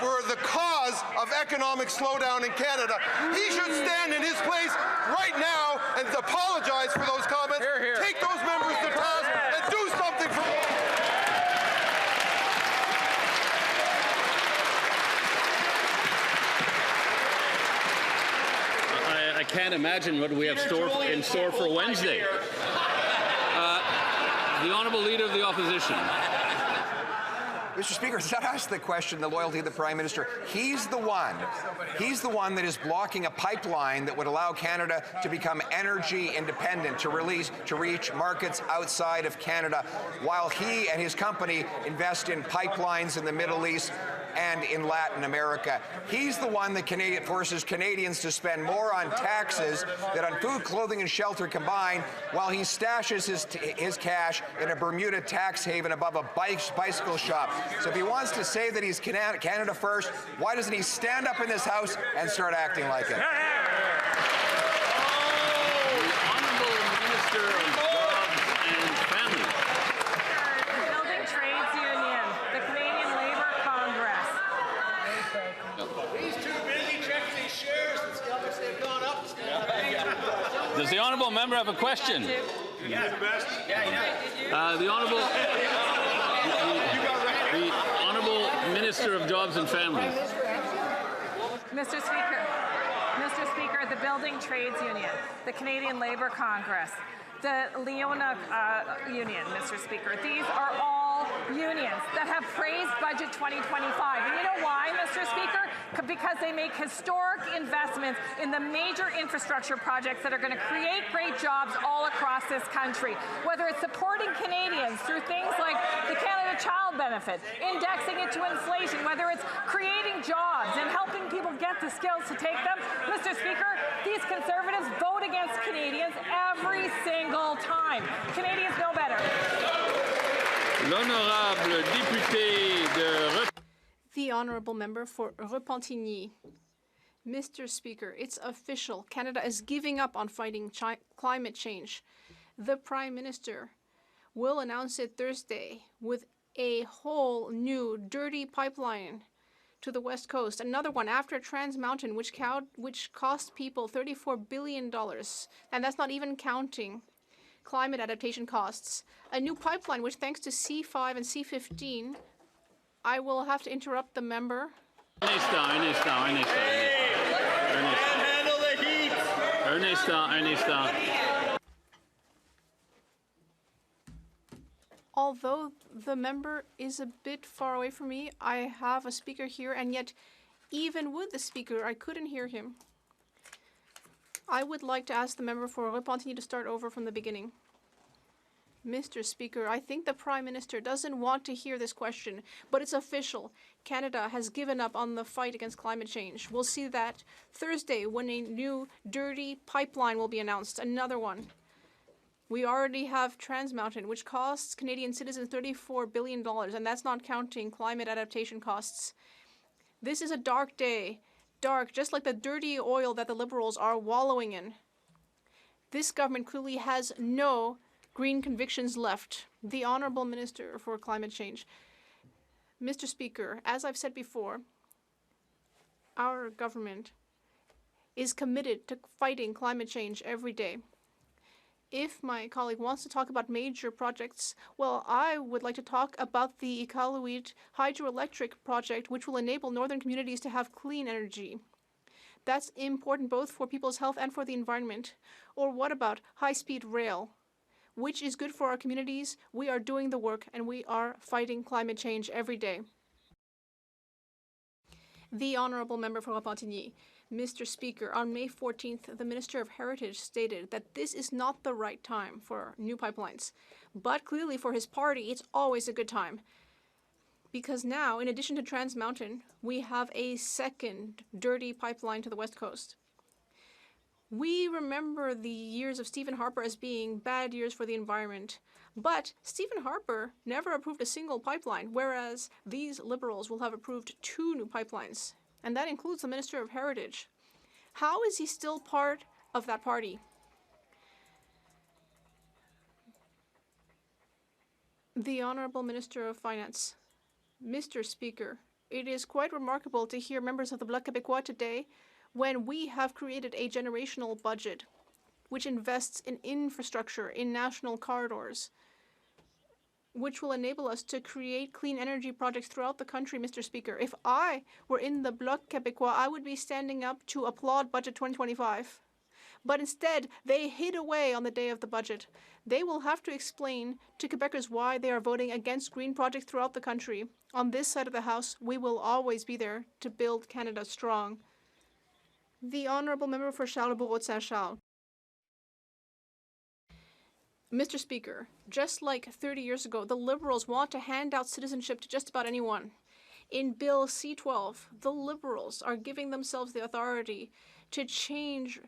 were the cause of economic slowdown in Canada. He should stand in his place right now and apologize for those comments. Take those members to task and do something for I can't imagine what we have in store for Wednesday. The Honourable Leader of the Opposition. Mr. Speaker, it's not us that question the loyalty of the Prime Minister. He's the one that is blocking a pipeline that would allow Canada to become energy independent, to reach markets outside of Canada, while he and his company invest in pipelines in the Middle East and in Latin America. He's the one that forces Canadians to spend more on taxes than on food, clothing, and shelter combined, while he stashes his cash in a Bermuda tax haven above a bicycle shop. So if he wants to say that he's Canada first, why doesn't he stand up in this House and start acting like it? The Honourable Minister of Jobs and Family. The Building Trades Union, the Canadian Labour Congress. He's too busy checking his shares and stuff. They've gone up. Does the honourable member have a question? Yeah. The honourable Minister of Jobs and Families. Mr. Speaker, the Building Trades Union, the Canadian Labour Congress, the Leona Union, Mr. Speaker. These are all unions that have praised Budget 2025. And you know why, Mr. Speaker? Because they make historic investments in the major infrastructure projects that are going to create great jobs all across this country. Whether it's supporting Canadians through things like the Canada Child Benefit, indexing it to inflation, whether it's creating jobs and helping people get the skills to take them. Mr. Speaker, these Conservatives vote against Canadians every single time. Canadians know better. L'honorable député de... The honourable member for Repentigny. Mr. Speaker, it's official. Canada is giving up on fighting climate change. The Prime Minister will announce it Thursday with a whole new dirty pipeline to the West Coast. Another one after Trans Mountain, which cost people $34 billion. And that's not even counting climate adaptation costs. A new pipeline, which thanks to C5 and C15, I will have to interrupt the member. Un instant. Although the member is a bit far away from me, I have a speaker here, and yet even with the speaker, I couldn't hear him. I would like to ask the member for Repentigny to start over from the beginning. Mr. Speaker, I think the Prime Minister doesn't want to hear this question, but it's official. Canada has given up on the fight against climate change. We'll see that Thursday when a new dirty pipeline will be announced, another one. We already have Trans Mountain, which costs Canadian citizens $34 billion, and that's not counting climate adaptation costs. This is a dark day. Dark, just like the dirty oil that the Liberals are wallowing in. This government clearly has no green convictions left. The Honourable Minister for Climate Change. Mr. Speaker, as I've said before, our government is committed to fighting climate change every day. If my colleague wants to talk about major projects, well, I would like to talk about the Iqaluit hydroelectric project, which will enable northern communities to have clean energy. That's important both for people's health and for the environment. Or what about high-speed rail, which is good for our communities? We are doing the work, and we are fighting climate change every day. The Honourable Member for Repentigny. Mr. Speaker, on May 14th, the Minister of Heritage stated that this is not the right time for new pipelines. But clearly for his party, it's always a good time. Because now, in addition to Trans Mountain, we have a second dirty pipeline to the West Coast. We remember the years of Stephen Harper as being bad years for the environment. But Stephen Harper never approved a single pipeline, whereas these Liberals will have approved 2 new pipelines. And that includes the Minister of Heritage. How is he still part of that party? The Honourable Minister of Finance. Mr. Speaker, it is quite remarkable to hear members of the Bloc Québécois today when we have created a generational budget which invests in infrastructure, in national corridors, which will enable us to create clean energy projects throughout the country, Mr. Speaker. If I were in the Bloc Québécois, I would be standing up to applaud Budget 2025. But instead, they hid away on the day of the budget. They will have to explain to Quebecers why they are voting against green projects throughout the country. On this side of the House, we will always be there to build Canada strong. The Honourable Member for Charlebourg-Saint-Charles. Mr. Speaker, just like 30 years ago, the Liberals want to hand out citizenship to just about anyone. In Bill C-12, the Liberals are giving themselves the authority to change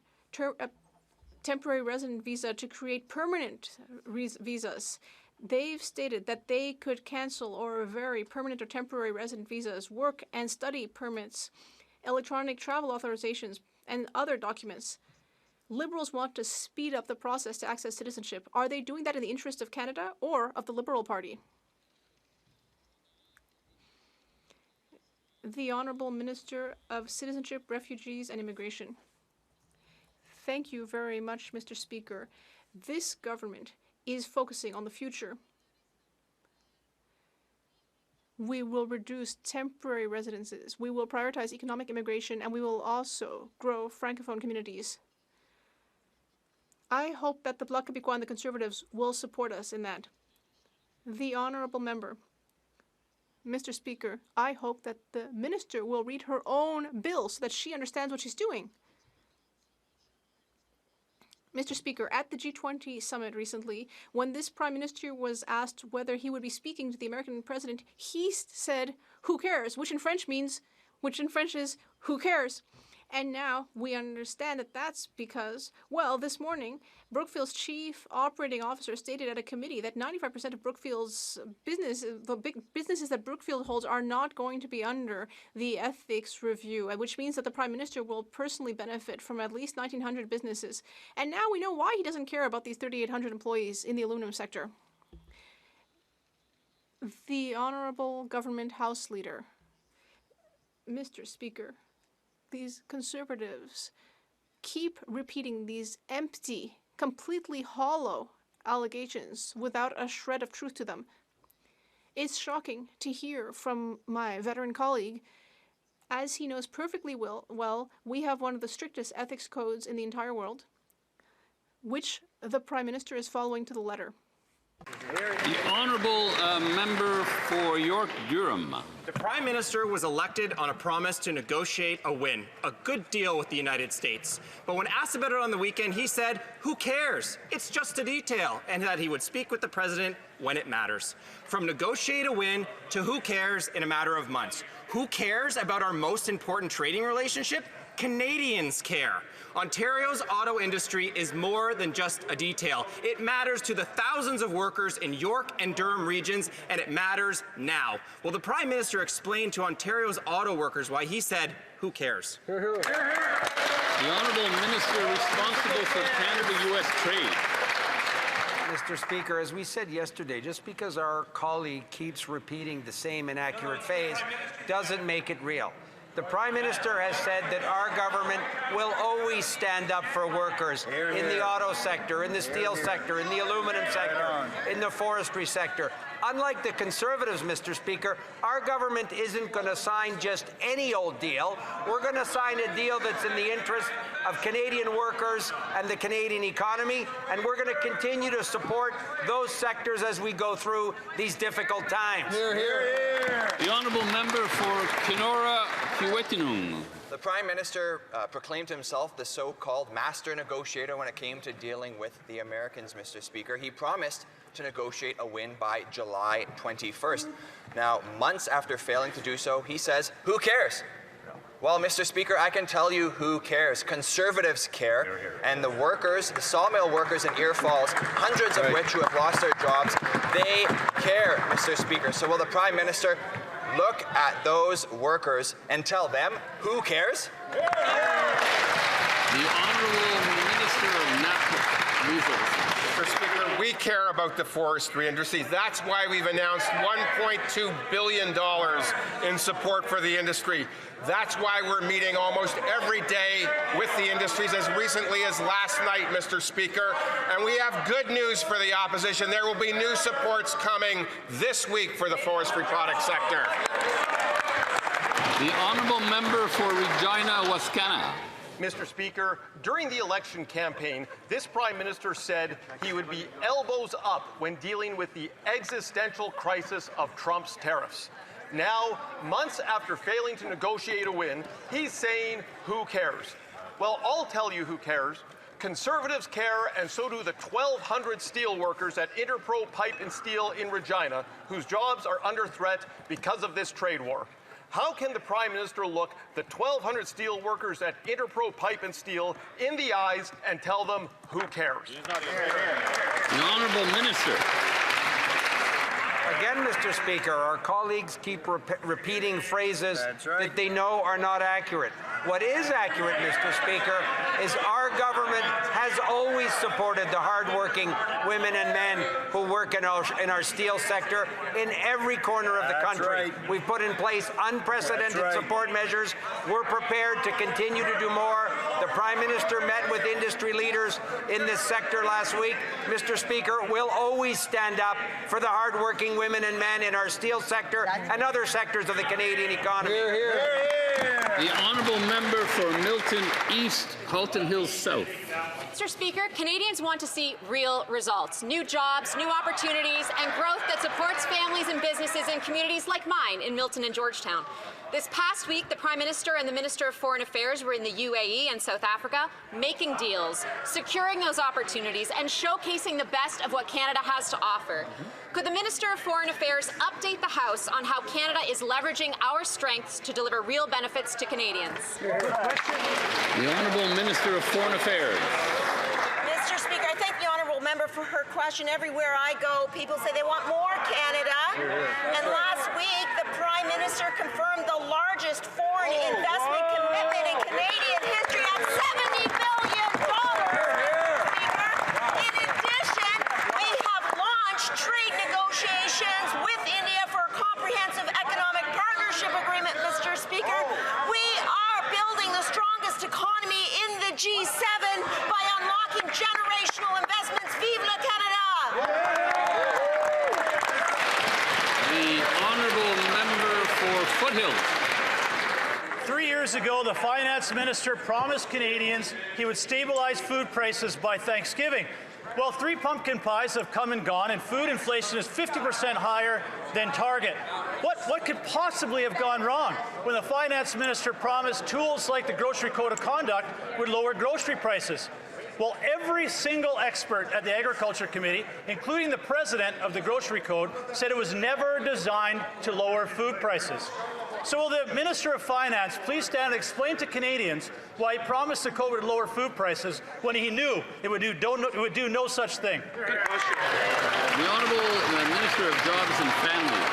temporary resident visa to create permanent visas. They've stated that they could cancel or vary permanent or temporary resident visas, work and study permits, electronic travel authorizations, and other documents. Liberals want to speed up the process to access citizenship. Are they doing that in the interest of Canada or of the Liberal Party? The Honourable Minister of Citizenship, Refugees and Immigration. Thank you very much, Mr. Speaker. This government is focusing on the future. We will reduce temporary residences. We will prioritize economic immigration, and we will also grow Francophone communities. I hope that the Bloc Québécois and the Conservatives will support us in that. The honourable member. Mr. Speaker, I hope that the minister will read her own bill so that she understands what she's doing. Mr. Speaker, at the G20 summit recently, when this prime minister was asked whether he would be speaking to the American president, he said, "Who cares?" which in French is, "Who cares?" And now we understand that that's because, well, this morning, Brookfield's chief operating officer stated at a committee that 95% of Brookfield's the big businesses that Brookfield holds are not going to be under the ethics review, which means that the Prime Minister will personally benefit from at least 1,900 businesses. And now we know why he doesn't care about these 3,800 employees in the aluminum sector. The Honourable Government House Leader. Mr. Speaker, these Conservatives keep repeating these empty, completely hollow allegations without a shred of truth to them. It's shocking to hear from my veteran colleague. As he knows perfectly well, we have one of the strictest ethics codes in the entire world, which the Prime Minister is following to the letter. The Honourable Member for York-Durham. The Prime Minister was elected on a promise to negotiate a win, a good deal with the United States. But when asked about it on the weekend, he said, "Who cares? It's just a detail," and that he would speak with the President when it matters. From negotiate a win to who cares in a matter of months. Who cares about our most important trading relationship? Canadians care. Ontario's auto industry is more than just a detail. It matters to the thousands of workers in York and Durham regions, and it matters now. Well, the Prime Minister explained to Ontario's auto workers why he said, "Who cares?" The Honourable Minister responsible for Canada-US trade. Mr. Speaker, as we said yesterday, just because our colleague keeps repeating the same inaccurate phrase doesn't make it real. The Prime Minister has said that our government will always stand up for workers in the auto sector, in the steel sector, in the aluminum sector, in the forestry sector. Unlike the Conservatives, Mr. Speaker, our government isn't going to sign just any old deal. We're going to sign a deal that's in the interest of Canadian workers and the Canadian economy, and we're going to continue to support those sectors as we go through these difficult times. Hear, hear. The Honourable Member for Kenora Kiwetinung. The Prime Minister proclaimed himself the so-called master negotiator when it came to dealing with the Americans, Mr. Speaker. He promised to negotiate a win by July 21st. Now, months after failing to do so, he says, "Who cares?" Well, Mr. Speaker, I can tell you who cares. Conservatives care, and the workers, the sawmill workers in Ear Falls, hundreds of which who have lost their jobs, they care, Mr. Speaker. So will the Prime Minister look at those workers and tell them who cares? The Honourable Minister of Natural Resources. Mr. Speaker, we care about the forestry industry. That's why we've announced $1.2 billion in support for the industry. That's why we're meeting almost every day with the industries, as recently as last night, Mr. Speaker. And we have good news for the opposition. There will be new supports coming this week for the forestry product sector. The Honourable Member for Regina Wascana. Mr. Speaker, during the election campaign, this Prime Minister said he would be elbows up when dealing with the existential crisis of Trump's tariffs. Now, months after failing to negotiate a win, he's saying, "Who cares?" Well, I'll tell you who cares. Conservatives care, and so do the 1,200 steel workers at Interpro Pipe and Steel in Regina, whose jobs are under threat because of this trade war. How can the Prime Minister look the 1,200 steel workers at Interpro Pipe and Steel in the eyes and tell them who cares? The Honourable Minister. Again, Mr. Speaker, our colleagues keep repeating phrases that they know are not accurate. What is accurate, Mr. Speaker, is our government has always supported the hardworking women and men who work in our steel sector in every corner of the country. We've put in place unprecedented support measures. We're prepared to continue to do more. The Prime Minister met with industry leaders in this sector last week. Mr. Speaker, we'll always stand up for the hardworking women and men in our steel sector and other sectors of the Canadian economy. Hear, hear. The honourable member for Milton East, Halton Hills South. Mr. Speaker, Canadians want to see real results, new jobs, new opportunities, and growth that supports families and businesses in communities like mine in Milton and Georgetown. This past week, the Prime Minister and the Minister of Foreign Affairs were in the UAE and South Africa, making deals, securing those opportunities, and showcasing the best of what Canada has to offer. Could the Minister of Foreign Affairs update the House on how Canada is leveraging our strengths to deliver real benefits to Canadians? The Honourable Minister of Foreign Affairs. Mr. Speaker, I thank the honourable member for her question. Everywhere I go, people say they want more Canada. And last week, the Prime Minister confirmed the largest foreign investment commitment in Canadian history at $70 million. In addition, we have launched trade negotiations with India for a comprehensive economic partnership agreement, Mr. Speaker. We are building the strongest economy in the G7 by unlocking generational investments. Vive la Canada! The honourable member for Foothills. 3 years ago, the Finance Minister promised Canadians he would stabilize food prices by Thanksgiving. Well, 3 pumpkin pies have come and gone, and food inflation is 50% higher than target. What could possibly have gone wrong when the Finance Minister promised tools like the Grocery Code of Conduct would lower grocery prices? Well, every single expert at the Agriculture Committee, including the President of the Grocery Code, said it was never designed to lower food prices. So will the Minister of Finance please stand and explain to Canadians why he promised the code would lower food prices when he knew it would do no such thing? The Honourable Minister of Jobs and Families.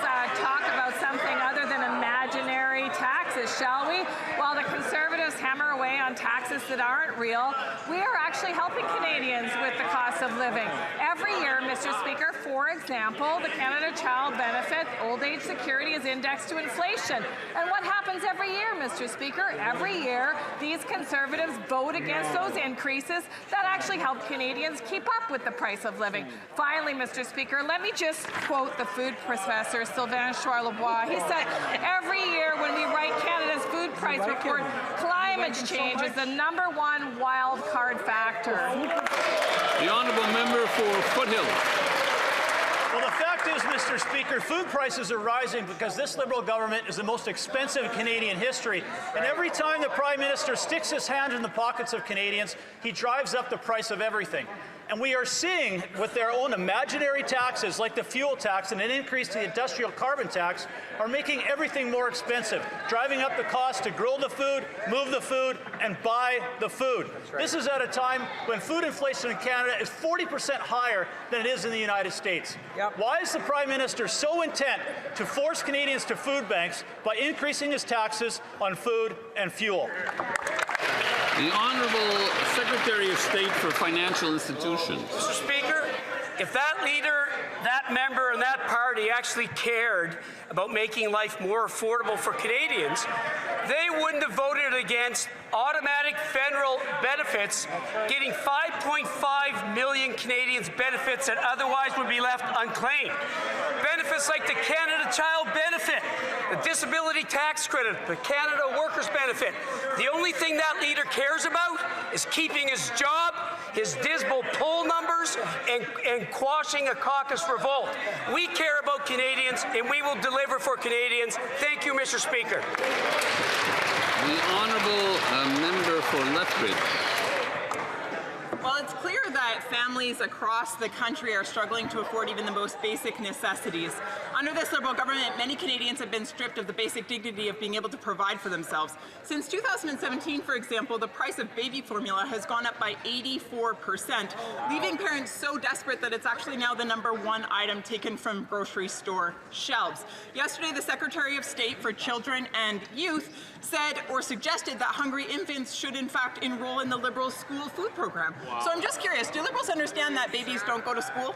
Let's talk about something other than imaginary taxes, shall we? While the Conservatives hammer away on taxes that aren't real, we are actually helping Canadians with the cost of living. Every year, Mr. Speaker, for example, the Canada Child Benefit Old Age Security is indexed to inflation. And what happens every year, Mr. Speaker? Every year, these Conservatives vote against those increases that actually help Canadians keep up with the price of living. Finally, Mr. Speaker, let me just quote the food professor, Sylvain Charlebois. He said, every year when we write Canada's food price report, climate change is the #1 wild card factor. The honourable member for Foothills. Well, the fact is, Mr. Speaker, food prices are rising because this Liberal government is the most expensive in Canadian history. And every time the Prime Minister sticks his hand in the pockets of Canadians, he drives up the price of everything. And we are seeing, with their own imaginary taxes, like the fuel tax and an increase to the industrial carbon tax, are making everything more expensive, driving up the cost to grow the food, move the food, and buy the food. This is at a time when food inflation in Canada is 40% higher than it is in the United States. Why is the Prime Minister so intent to force Canadians to food banks by increasing his taxes on food and fuel? The Honourable Secretary of State for Financial Institutions. Mr. Speaker, if that leader, that member, and that party actually cared about making life more affordable for Canadians, they wouldn't have voted against automatic federal benefits, getting 5.5 million Canadians benefits that otherwise would be left unclaimed. Benefits like the Canada Child Benefit, the Disability Tax Credit, the Canada Workers Benefit. The only thing that leader cares about is keeping his job, his dismal poll numbers, and quashing a caucus revolt. We care about Canadians, and we will deliver for Canadians. Thank you, Mr. Speaker. The Honourable Member for Lethbridge. Well, it's clear that families across the country are struggling to afford even the most basic necessities. Under this Liberal government, many Canadians have been stripped of the basic dignity of being able to provide for themselves. Since 2017, for example, the price of baby formula has gone up by 84%, leaving parents so desperate that it's actually now the #1 item taken from grocery store shelves. Yesterday, the Secretary of State for Children and Youth said or suggested that hungry infants should in fact enroll in the Liberal school food program. Wow. So I'm just curious, do Liberals understand that babies don't go to school?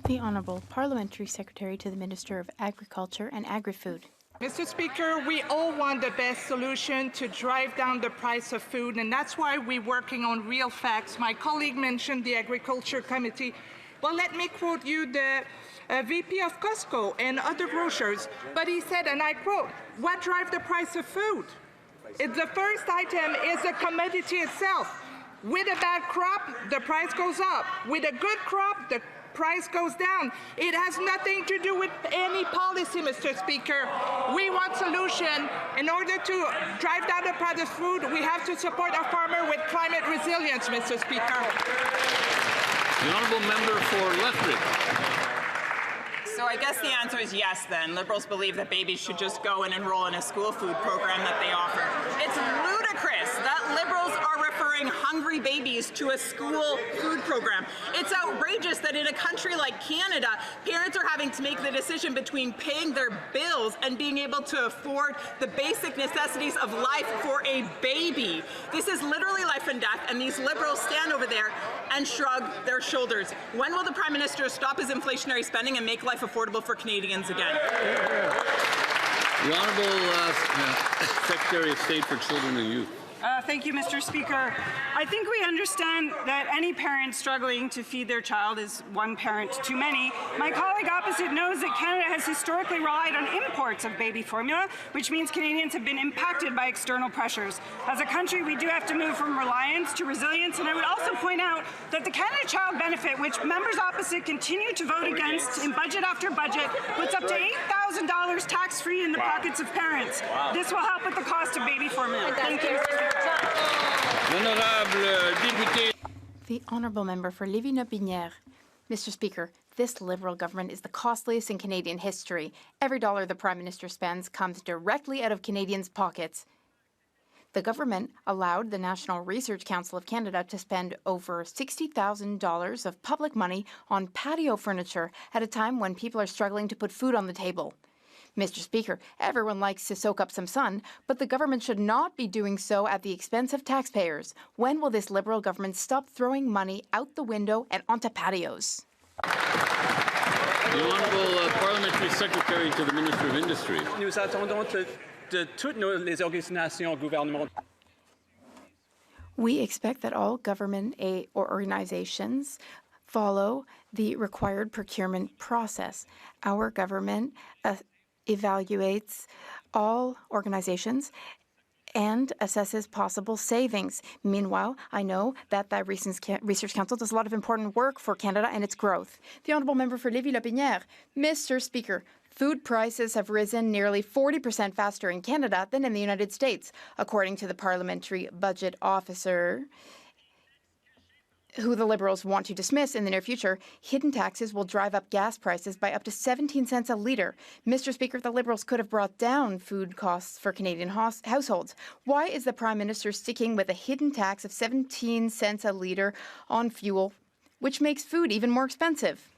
The Honourable Parliamentary Secretary to the Minister of Agriculture and Agri-Food. Mr. Speaker, we all want the best solution to drive down the price of food, and that's why we're working on real facts. My colleague mentioned the Agriculture Committee. Well, let me quote you the VP of Costco and other grocers, but he said, and I quote, "What drives the price of food? The first item is the commodity itself. With a bad crop, the price goes up. With a good crop, the price goes down. It has nothing to do with any policy, Mr. Speaker. We want solution. In order to drive down the price of food, we have to support our farmer with climate resilience, Mr. Speaker." The Honourable Member for Lethbridge. So I guess the answer is yes then. Liberals believe that babies should just go and enroll in a school food program that they offer. It's ludicrous that Liberals are referring hungry babies to a school food program. It's outrageous that in a country like Canada, parents are having to make the decision between paying their bills and being able to afford the basic necessities of life for a baby. This is literally life and death, and these Liberals stand over there and shrug their shoulders. When will the Prime Minister stop his inflationary spending and make life affordable for Canadians again? The Honourable Secretary of State for Children and Youth. Thank you, Mr. Speaker. I think we understand that any parent struggling to feed their child is one parent too many. My colleague opposite knows that Canada has historically relied on imports of baby formula, which means Canadians have been impacted by external pressures. As a country, we do have to move from reliance to resilience, and I would also point out that the Canada Child Benefit, which members opposite continue to vote against in budget after budget, puts up to $8,000 tax-free in the pockets of parents. Wow. This will help with the cost of baby formula. Thank you. The Honourable Member for Lévis-Nobinière. Mr. Speaker, this Liberal government is the costliest in Canadian history. Every dollar the Prime Minister spends comes directly out of Canadians' pockets. The government allowed the National Research Council of Canada to spend over $60,000 of public money on patio furniture at a time when people are struggling to put food on the table. Mr. Speaker, everyone likes to soak up some sun, but the government should not be doing so at the expense of taxpayers. When will this Liberal government stop throwing money out the window and onto patios? The Honourable Parliamentary Secretary to the Minister of Industry. Nous attendons de toutes les organisations gouvernementales. We expect that all government organizations follow the required procurement process. Our government evaluates all organizations and assesses possible savings. Meanwhile, I know that the Research Council does a lot of important work for Canada and its growth. The Honourable Member for Lévis-Lopinière. Mr. Speaker, food prices have risen nearly 40% faster in Canada than in the United States, according to the Parliamentary Budget Officer, who the Liberals want to dismiss in the near future. Hidden taxes will drive up gas prices by up to 17 cents a litre. Mr. Speaker, the Liberals could have brought down food costs for Canadian households. Why is the Prime Minister sticking with a hidden tax of 17 cents a litre on fuel, which makes food even more expensive?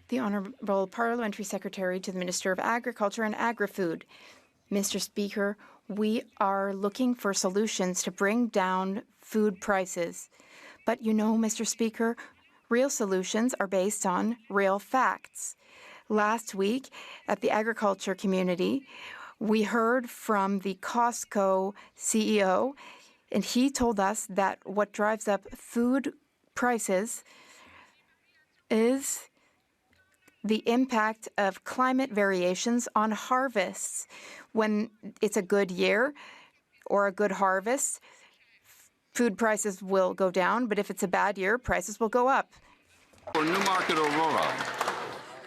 The Honourable Parliamentary Secretary to the Minister of Agriculture and Agri-Food. Mr. Speaker, we are looking for solutions to bring down food prices. But you know, Mr. Speaker, real solutions are based on real facts. Last week at the agriculture community, we heard from the Costco CEO, and he told us that what drives up food prices is the impact of climate variations on harvests. When it's a good year or a good harvest, food prices will go down, but if it's a bad year, prices will go up. For Newmarket Aurora.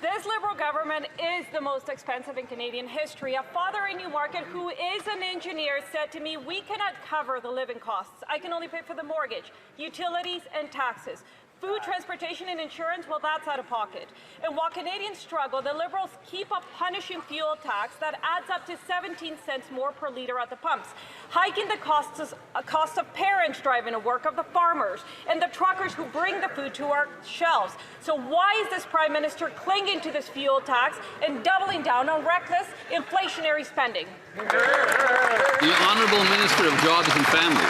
This This Liberal government is the most expensive in Canadian history. A father in Newmarket who is an engineer said to me, we cannot cover the living costs. I can only pay for the mortgage, utilities and taxes. Food, transportation, and insurance, well, that's out of pocket. And while Canadians struggle, the Liberals keep a punishing fuel tax that adds up to 17 cents more per litre at the pumps, hiking the cost of parents driving to work, of the farmers, and the truckers who bring the food to our shelves. So why is this Prime Minister clinging to this fuel tax and doubling down on reckless inflationary spending? The Honourable Minister of Jobs and Family.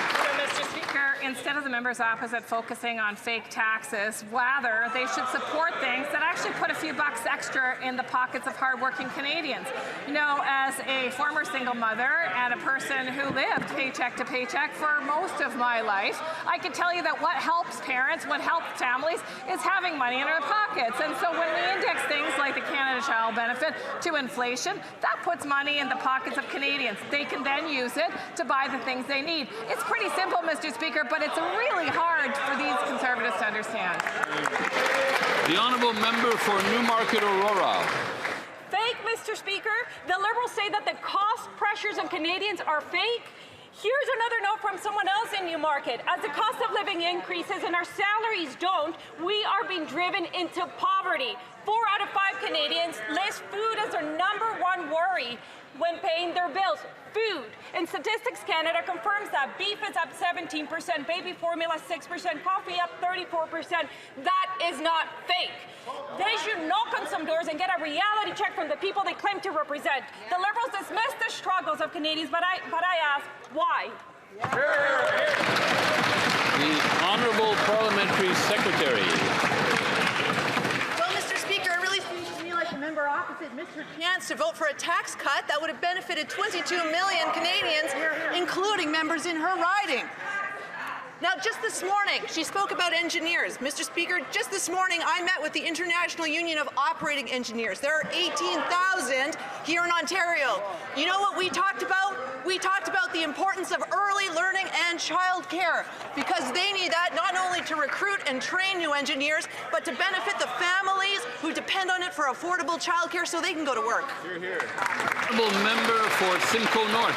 Instead of the members opposite focusing on fake taxes, rather, they should support things that actually put a few bucks extra in the pockets of hardworking Canadians. You know, as a former single mother and a person who lived paycheck to paycheck for most of my life, I can tell you that what helps parents, what helps families, is having money in our pockets. And so when we index things like the Canada Child Benefit to inflation, that puts money in the pockets of Canadians. They can then use it to buy the things they need. It's pretty simple, Mr. Speaker, but it's really hard for these Conservatives to understand. The Honourable Member for Newmarket Aurora. Fake, Mr. Speaker. The Liberals say that the cost pressures on Canadians are fake. Here's another note from someone else in Newmarket. As the cost of living increases and our salaries don't, we are being driven into poverty. 4 out of 5 Canadians list food as their #1 worry when paying their bills. Food. And Statistics Canada confirms that beef is up 17%, baby formula 6%, coffee up 34%. That is not fake. They should knock on some doors and get a reality check from the people they claim to represent. The Liberals dismiss the struggles of Canadians, but I ask, why? The Honourable Parliamentary Secretary. Member opposite missed her chance to vote for a tax cut that would have benefited 22 million Canadians, including members in her riding. Now, just this morning, she spoke about engineers. Mr. Speaker, just this morning, I met with the International Union of Operating Engineers. There are 18,000 here in Ontario. You know what we talked about? We talked about the importance of early learning and childcare, because they need that not only to recruit and train new engineers, but to benefit the families who depend on it for affordable childcare so they can go to work. Hear, hear. Honourable Member for Simcoe North.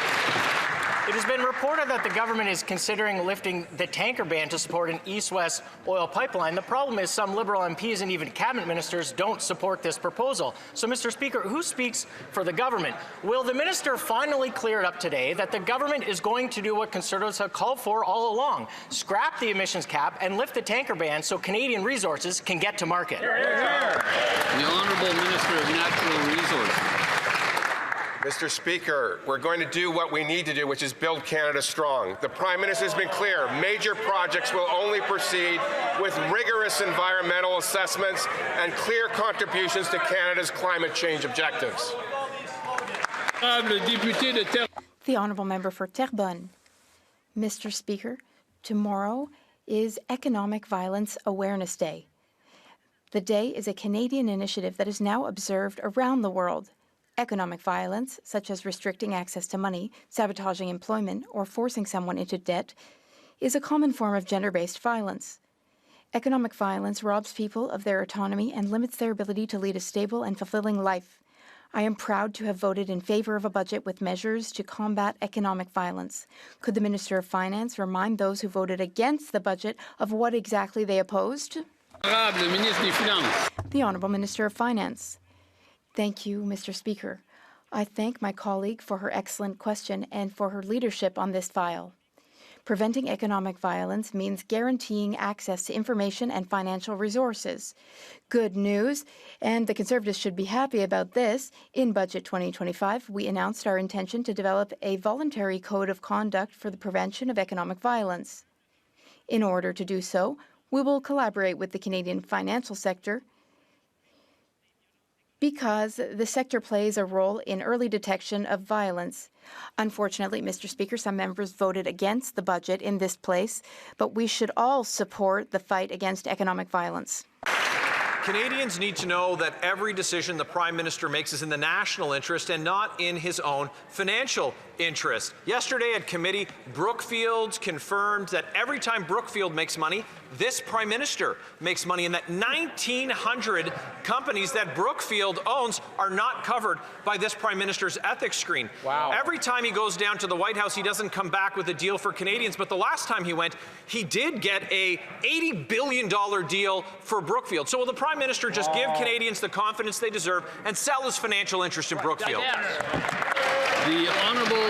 It has been reported that the government is considering lifting the tanker ban to support an east-west oil pipeline. The problem is some Liberal MPs and even cabinet ministers don't support this proposal. So, Mr. Speaker, who speaks for the government? Will the minister finally clear it up today that the government is going to do what Conservatives have called for all along, scrap the emissions cap and lift the tanker ban so Canadian resources can get to market? The Honourable Minister of Natural Resources. Mr. Speaker, we're going to do what we need to do, which is build Canada strong. The Prime Minister has been clear. Major projects will only proceed with rigorous environmental assessments and clear contributions to Canada's climate change objectives. The Honourable Member for Terrebonne. Mr. Speaker, tomorrow is Economic Violence Awareness Day. The day is a Canadian initiative that is now observed around the world. Economic violence, such as restricting access to money, sabotaging employment, or forcing someone into debt, is a common form of gender-based violence. Economic violence robs people of their autonomy and limits their ability to lead a stable and fulfilling life. I am proud to have voted in favour of a budget with measures to combat economic violence. Could the Minister of Finance remind those who voted against the budget of what exactly they opposed? The Honourable Minister of Finance. Thank you, Mr. Speaker. I thank my colleague for her excellent question and for her leadership on this file. Preventing economic violence means guaranteeing access to information and financial resources. Good news, and the Conservatives should be happy about this. In Budget 2025, we announced our intention to develop a voluntary code of conduct for the prevention of economic violence. In order to do so, we will collaborate with the Canadian financial sector, because the sector plays a role in early detection of violence. Unfortunately, Mr. Speaker, some members voted against the budget in this place, but we should all support the fight against economic violence. Canadians need to know that every decision the Prime Minister makes is in the national interest and not in his own financial interest. Yesterday at committee, Brookfield confirmed that every time Brookfield makes money, this Prime Minister makes money, and that 1,900 companies that Brookfield owns are not covered by this Prime Minister's ethics screen. Wow. Every time he goes down to the White House, he doesn't come back with a deal for Canadians, but the last time he went, he did get a $80 billion deal for Brookfield. So will the Prime Minister just give Canadians the confidence they deserve and sell his financial interest in Brookfield? The Honourable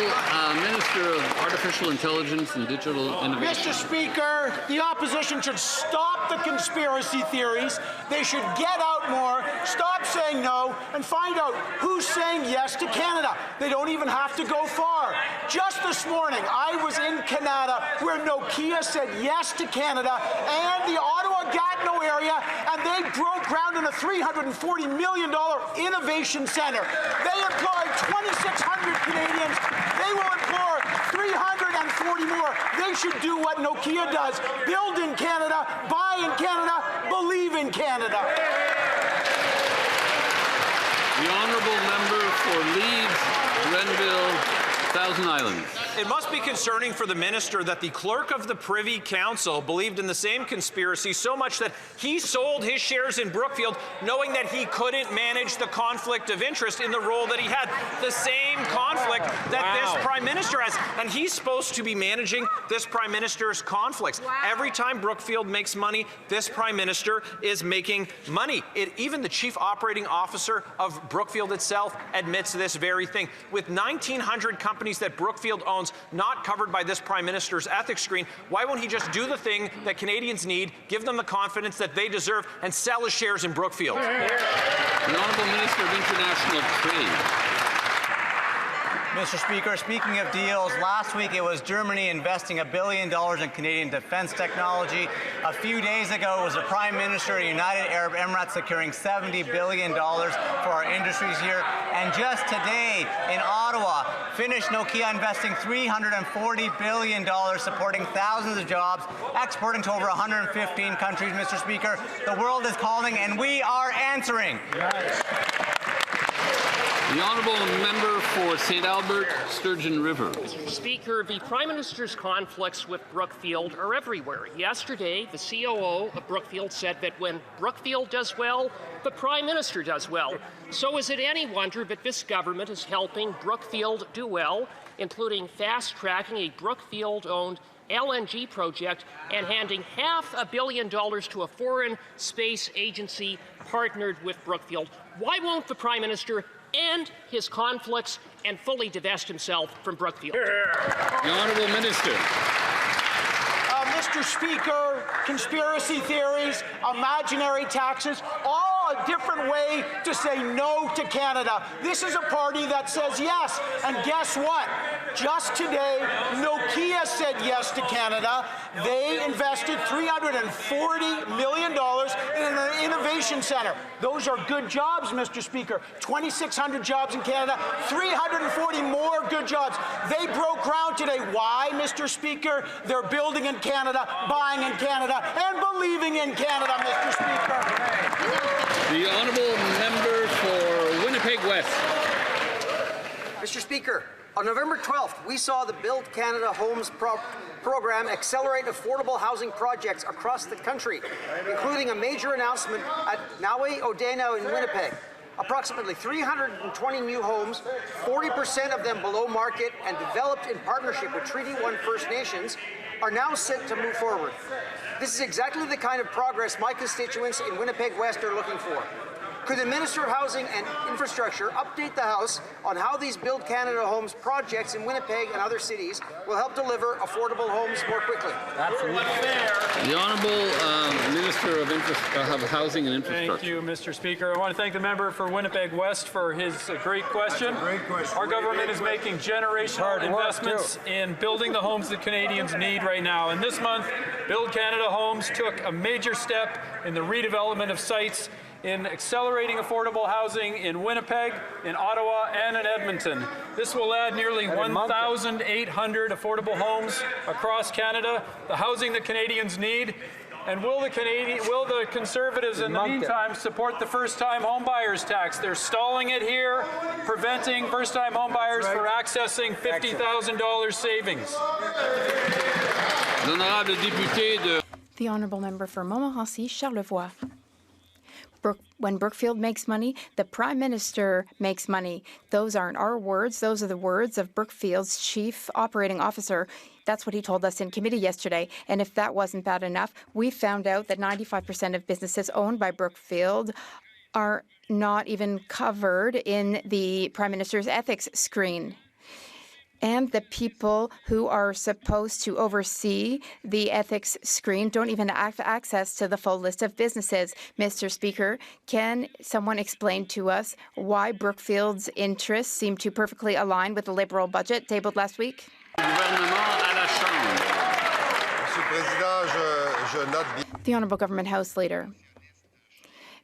Minister of Artificial Intelligence and Digital Innovation. Mr. Speaker, the opposition should stop the conspiracy theories. They should get out more, stop saying no, and find out who's saying yes to Canada. They don't even have to go far. Just this morning, I was in Canada where Nokia said yes to Canada and the Ottawa-Gatineau area, and they broke ground in a $340 million innovation center. They employed 2,600 Canadians. They will employ 340 more. They should do what Nokia does. Build in Canada, buy in Canada, believe in Canada. The Honourable Member for Leeds, Grenville, Thousand Islands. It must be concerning for the minister that the clerk of the Privy Council believed in the same conspiracy so much that he sold his shares in Brookfield knowing that he couldn't manage the conflict of interest in the role that he had. The same conflict that this Prime Minister has. And he's supposed to be managing this Prime Minister's conflicts. Every time Brookfield makes money, this Prime Minister is making money. Even the Chief Operating Officer of Brookfield itself admits this very thing. With 1,900 companies that Brookfield owns not covered by this Prime Minister's ethics screen, why won't he just do the thing that Canadians need, give them the confidence that they deserve, and sell his shares in Brookfield? The Honourable Minister of International Trade. Mr. Speaker, speaking of deals, last week it was Germany investing $1 billion in Canadian defense technology. A few days ago, it was the Prime Minister of the United Arab Emirates securing $70 billion for our industries here. And just today in Ottawa, Finnish Nokia investing $340 billion, supporting thousands of jobs, exporting to over 115 countries, Mr. Speaker. The world is calling, and we are answering. The Honourable Member for St. Albert, Sturgeon River. Mr. Speaker, the Prime Minister's conflicts with Brookfield are everywhere. Yesterday, the COO of Brookfield said that when Brookfield does well, the Prime Minister does well. So is it any wonder that this government is helping Brookfield do well, including fast-tracking a Brookfield-owned LNG project and handing $500 million to a foreign space agency partnered with Brookfield? Why won't the Prime Minister end his conflicts and fully divest himself from Brookfield? The Honourable Minister. Mr. Speaker, conspiracy theories, imaginary taxes, all a different way to say no to Canada. This is a party that says yes. And guess what? Just today, Nokia said yes to Canada. They invested $340 million in an innovation center. Those are good jobs, Mr. Speaker. 2,600 jobs in Canada, 340 more good jobs. They broke ground today. Why, Mr. Speaker? They're building in Canada, buying in Canada, and believing in Canada, Mr. Speaker. The Honourable Member for Winnipeg West. Mr. Speaker, on November 12th, we saw the Build Canada Homes program accelerate affordable housing projects across the country, including a major announcement at Nawi-Odena in Winnipeg. Approximately 320 new homes, 40% of them below market and developed in partnership with Treaty 1 First Nations, are now set to move forward. This is exactly the kind of progress my constituents in Winnipeg West are looking for. Could the Minister of Housing and Infrastructure update the House on how these Build Canada Homes projects in Winnipeg and other cities will help deliver affordable homes more quickly? Absolutely. The Honourable Minister of Housing and Infrastructure. Thank you, Mr. Speaker. I want to thank the member for Winnipeg West for his great question. Our government is making generational investments in building the homes that Canadians need right now. And this month, Build Canada Homes took a major step in the redevelopment of sites in accelerating affordable housing in Winnipeg, in Ottawa, and in Edmonton. This will add nearly 1,800 affordable homes across Canada, the housing that Canadians need. And will the Conservatives in the meantime support the first-time homebuyers tax? They're stalling it here, preventing first-time homebuyers from accessing $50,000 savings. The honourable member for Montmorency, Charlevoix. When Brookfield makes money, the Prime Minister makes money. Those aren't our words. Those are the words of Brookfield's Chief Operating Officer. That's what he told us in committee yesterday. And if that wasn't bad enough, we found out that 95% of businesses owned by Brookfield are not even covered in the Prime Minister's ethics screen. And the people who are supposed to oversee the ethics screen don't even have access to the full list of businesses. Mr. Speaker, can someone explain to us why Brookfield's interests seem to perfectly align with the Liberal budget tabled last week? The Honourable Government House Leader.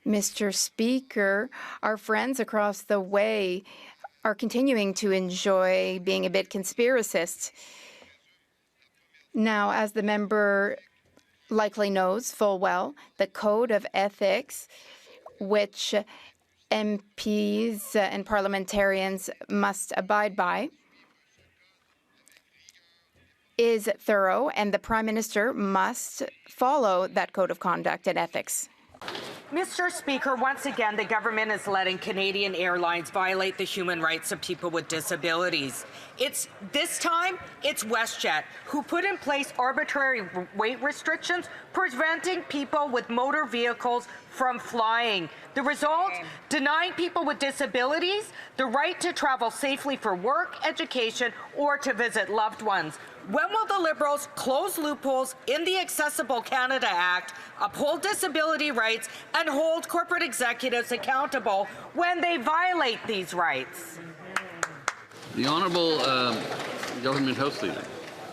Mr. Speaker, our friends across the way are continuing to enjoy being a bit conspiracist. Now, as the member likely knows full well, the Code of Ethics, which MPs and parliamentarians must abide by, is thorough, and the Prime Minister must follow that Code of Conduct and Ethics. Mr. Speaker, once again, the government is letting Canadian Airlines violate the human rights of people with disabilities. This time, it's WestJet, who put in place arbitrary weight restrictions, preventing people with motor vehicles from flying. The result, denying people with disabilities the right to travel safely for work, education, or to visit loved ones. When will the Liberals close loopholes in the Accessible Canada Act, uphold disability rights, and hold corporate executives accountable when they violate these rights? The Honourable Government House Leader.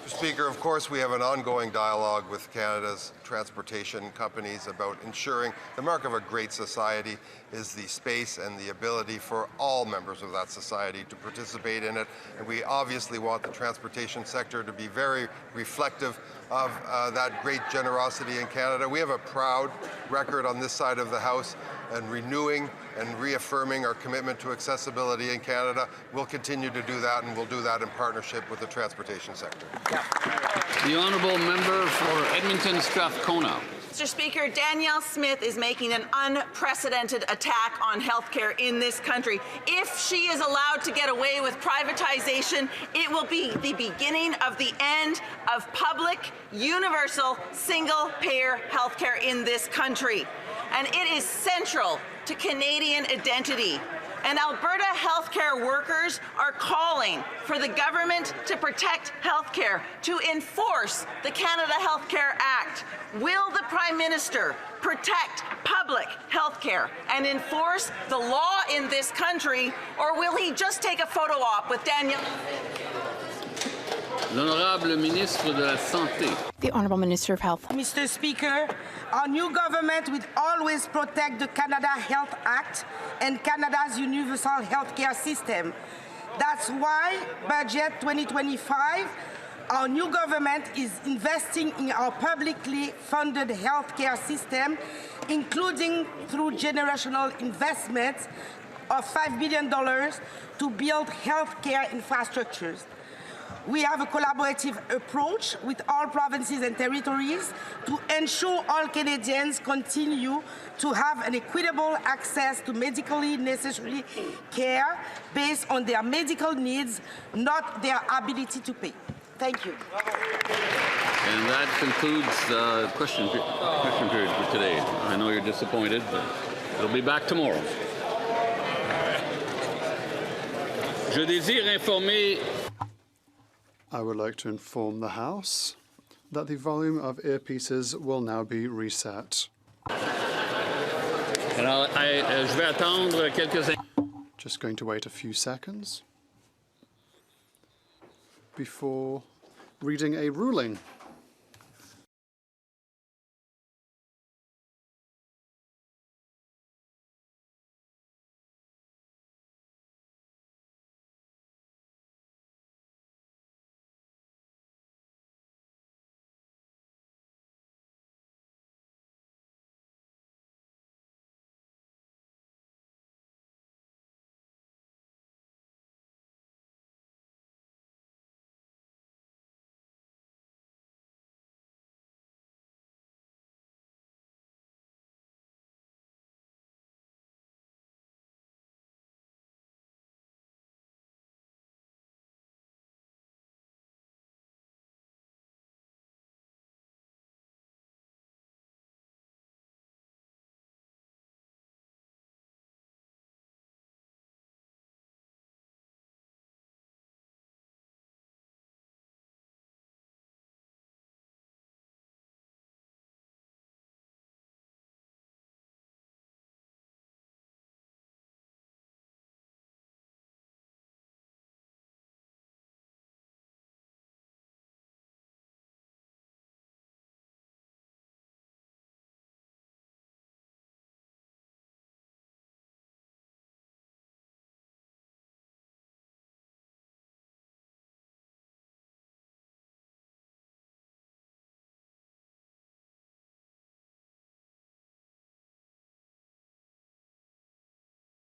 Mr. Speaker, of course, we have an ongoing dialogue with Canada's transportation companies about ensuring the mark of a great society is the space and the ability for all members of that society to participate in it. And we obviously want the transportation sector to be very reflective of that great generosity in Canada. We have a proud record on this side of the House and renewing and reaffirming our commitment to accessibility in Canada. We'll continue to do that, and we'll do that in partnership with the transportation sector. The Honourable Member for Edmonton Strathcona. Mr. Speaker, Danielle Smith is making an unprecedented attack on healthcare in this country. If she is allowed to get away with privatization, it will be the beginning of the end of public, universal, single-payer healthcare in this country. And it is central to Canadian identity. And Alberta healthcare workers are calling for the government to protect healthcare, to enforce the Canada Healthcare Act. Will the Prime Minister protect public healthcare and enforce the law in this country, or will he just take a photo op with Daniel? L'Honorable Ministre de la Santé. The Honourable Minister of Health. Mr. Speaker, our new government will always protect the Canada Health Act and Canada's universal healthcare system. That's why Budget 2025, our new government is investing in our publicly funded healthcare system, including through generational investments of $5 billion to build healthcare infrastructures. We have a collaborative approach with all provinces and territories to ensure all Canadians continue to have an equitable access to medically necessary care based on their medical needs, not their ability to pay. Thank you. And that concludes the question period for today. I know you're disappointed, but it'll be back tomorrow. Je désire informer. I would like to inform the House that the volume of earpieces will now be reset. Alors, je vais attendre quelques instants. Just going to wait a few seconds before reading a ruling.